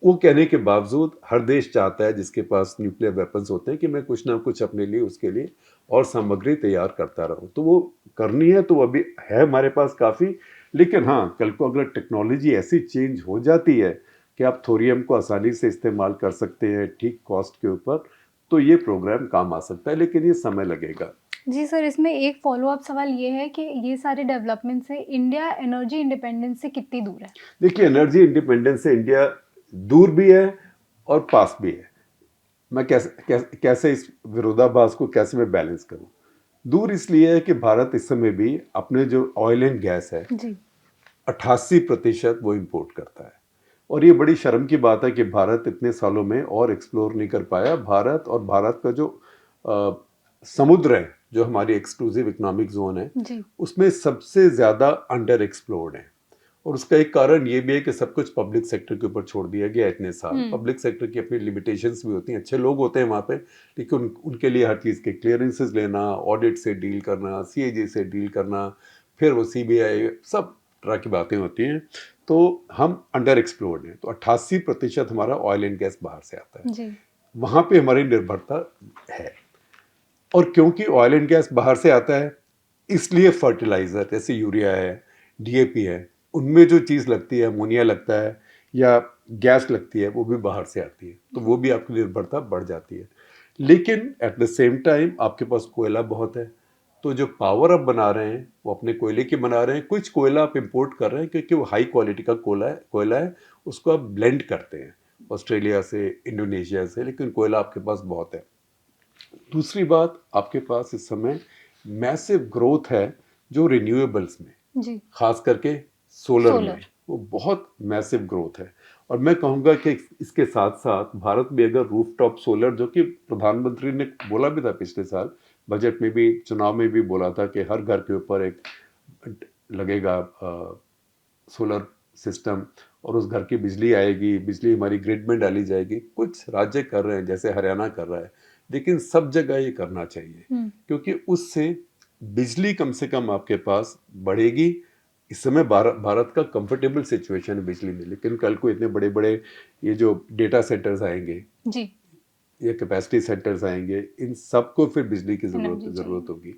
वो कहने के बावजूद हर देश चाहता है जिसके पास न्यूक्लियर वेपन्स होते हैं कि मैं कुछ ना कुछ अपने लिए उसके लिए और सामग्री तैयार करता रहूं। तो वो करनी है, तो अभी है हमारे पास काफ़ी। लेकिन हाँ, कल को अगर टेक्नोलॉजी ऐसी चेंज हो जाती है कि आप थोरियम को आसानी से इस्तेमाल कर सकते हैं ठीक कॉस्ट के ऊपर, तो ये प्रोग्राम काम आ सकता है, लेकिन ये समय लगेगा। जी सर, इसमें एक फॉलोअप सवाल ये है कि ये सारे डेवलपमेंट से इंडिया एनर्जी इंडिपेंडेंस से कितनी दूर है? देखिए, एनर्जी इंडिपेंडेंस से इंडिया दूर भी है और पास भी है। मैं कैसे इस विरोधाभास को कैसे मैं बैलेंस करूं? दूर इसलिए है कि भारत इस समय भी अपने जो ऑयल एंड गैस है जी 88% वो इंपोर्ट करता है, और ये बड़ी शर्म की बात है कि भारत इतने सालों में और एक्सप्लोर नहीं कर पाया। भारत का जो समुद्र है, जो हमारी एक्सक्लूसिव इकोनॉमिक जोन है, जी उसमें सबसे ज़्यादा अंडर एक्सप्लोर्ड है। और उसका एक कारण ये भी है कि सब कुछ पब्लिक सेक्टर के ऊपर छोड़ दिया गया इतने साल। पब्लिक सेक्टर की अपनी लिमिटेशंस भी होती हैं, अच्छे लोग होते हैं वहाँ पे, लेकिन उनके लिए हर चीज़ के क्लियरेंसेस लेना, ऑडिट से डील करना, CAG से डील करना, फिर वो CBI, सब तरह की बातें होती हैं। तो हम अंडर एक्सप्लोर्ड हैं। तो 88% हमारा ऑयल एंड गैस बाहर से आता है, जी वहाँ पे हमारी निर्भरता है। और क्योंकि ऑयल एंड गैस बाहर से आता है, इसलिए फर्टिलाइज़र जैसे यूरिया है, DAP है, उनमें जो चीज़ लगती है, अमोनिया लगता है या गैस लगती है, वो भी बाहर से आती है, तो वो भी आपकी निर्भरता बढ़ जाती है। लेकिन एट द सेम टाइम आपके पास कोयला बहुत है, तो जो पावर आप बना रहे हैं वो अपने कोयले की बना रहे हैं। कुछ कोयला आप इंपोर्ट कर रहे हैं क्योंकि वो हाई क्वालिटी का कोयला है, उसको आप ब्लेंड करते हैं ऑस्ट्रेलिया से, इंडोनेशिया से, लेकिन कोयला आपके पास बहुत है। दूसरी बात, आपके पास इस समय मैसिव ग्रोथ है जो रिन्यूएबल्स में, जी खास करके सोलर में, वो बहुत मैसिव ग्रोथ है। और मैं कहूँगा कि इसके साथ साथ भारत में अगर रूफटॉप सोलर, जो कि प्रधानमंत्री ने बोला भी था पिछले साल बजट में भी, चुनाव में भी बोला था कि हर घर के ऊपर एक लगेगा सोलर सिस्टम और उस घर की बिजली आएगी, बिजली हमारी ग्रिड में डाली जाएगी। कुछ राज्य कर रहे हैं, जैसे हरियाणा कर रहा है, लेकिन सब जगह ये करना चाहिए क्योंकि उससे बिजली कम से कम आपके पास बढ़ेगी। इस समय भारत का कंफर्टेबल सिचुएशन है बिजली में, लेकिन कल को इतने बड़े बड़े ये जो डेटा सेंटर्स आएंगे, जी ये कैपेसिटी सेंटर्स आएंगे, इन सबको फिर बिजली की ज़रूरत होगी।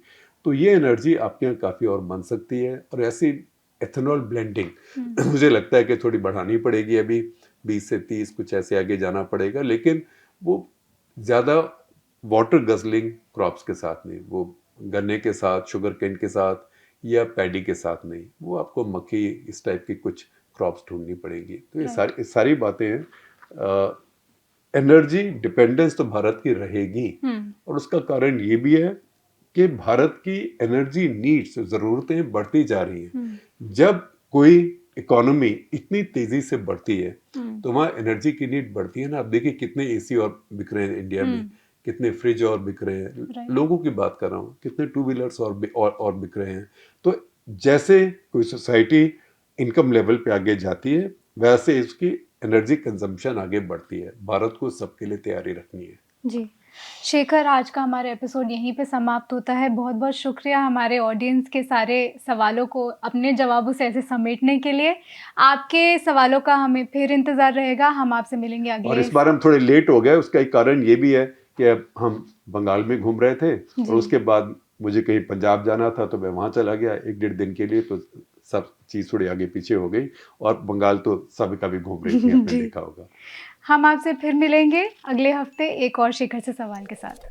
तो ये एनर्जी आपके यहाँ काफ़ी और बन सकती है। और ऐसी एथेनॉल ब्लेंडिंग मुझे लगता है कि थोड़ी बढ़ानी पड़ेगी, अभी 20 से 30 कुछ ऐसे आगे जाना पड़ेगा, लेकिन वो ज़्यादा वाटर गजलिंग क्रॉप्स के साथ नहीं, वो गन्ने के साथ, शुगर केन के साथ या पैडी के साथ नहीं, वो आपको मक्की इस टाइप की कुछ क्रॉप्स ढूंढनी पड़ेगी। तो ये सारी बातें हैं। एनर्जी डिपेंडेंस तो भारत की रहेगी, और उसका कारण ये भी है कि भारत की एनर्जी नीड्स, ज़रूरतें बढ़ती जा रही हैं। जब कोई इकोनॉमी इतनी तेज़ी से बढ़ती है तो वहाँ एनर्जी की नीड बढ़ती है ना। आप देखिए कितने AC और बिक रहे हैं इंडिया में, कितने फ्रिज और बिक रहे हैं, लोगों की बात कर रहा हूँ, कितने 2 व्हीलर्स और बिक रहे हैं। तो जैसे कोई सोसाइटी इनकम लेवल पे आगे जाती है, वैसे इसकी एनर्जी कंजम्पशन आगे बढ़ती है। भारत को सबके लिए तैयारी रखनी है। जी शेखर, आज का हमारा एपिसोड यहीं पे समाप्त होता है। बहुत बहुत शुक्रिया हमारे ऑडियंस के सारे सवालों को अपने जवाबों से ऐसे समेटने के लिए। आपके सवालों का हमें फिर इंतज़ार रहेगा। हम आपसे मिलेंगे अगले। और इस बार हम थोड़े लेट हो गए, उसका एक कारण ये भी है कि अब हम बंगाल में घूम रहे थे और उसके बाद मुझे कहीं पंजाब जाना था, तो मैं वहाँ चला गया 1-1.5 दिन के लिए, तो सब चीज़ थोड़ी आगे पीछे हो गई। और बंगाल तो सभी का भी घूम रही थी, आपने देखा होगा। हम आपसे फिर मिलेंगे अगले हफ्ते एक और शेखर से सवाल के साथ।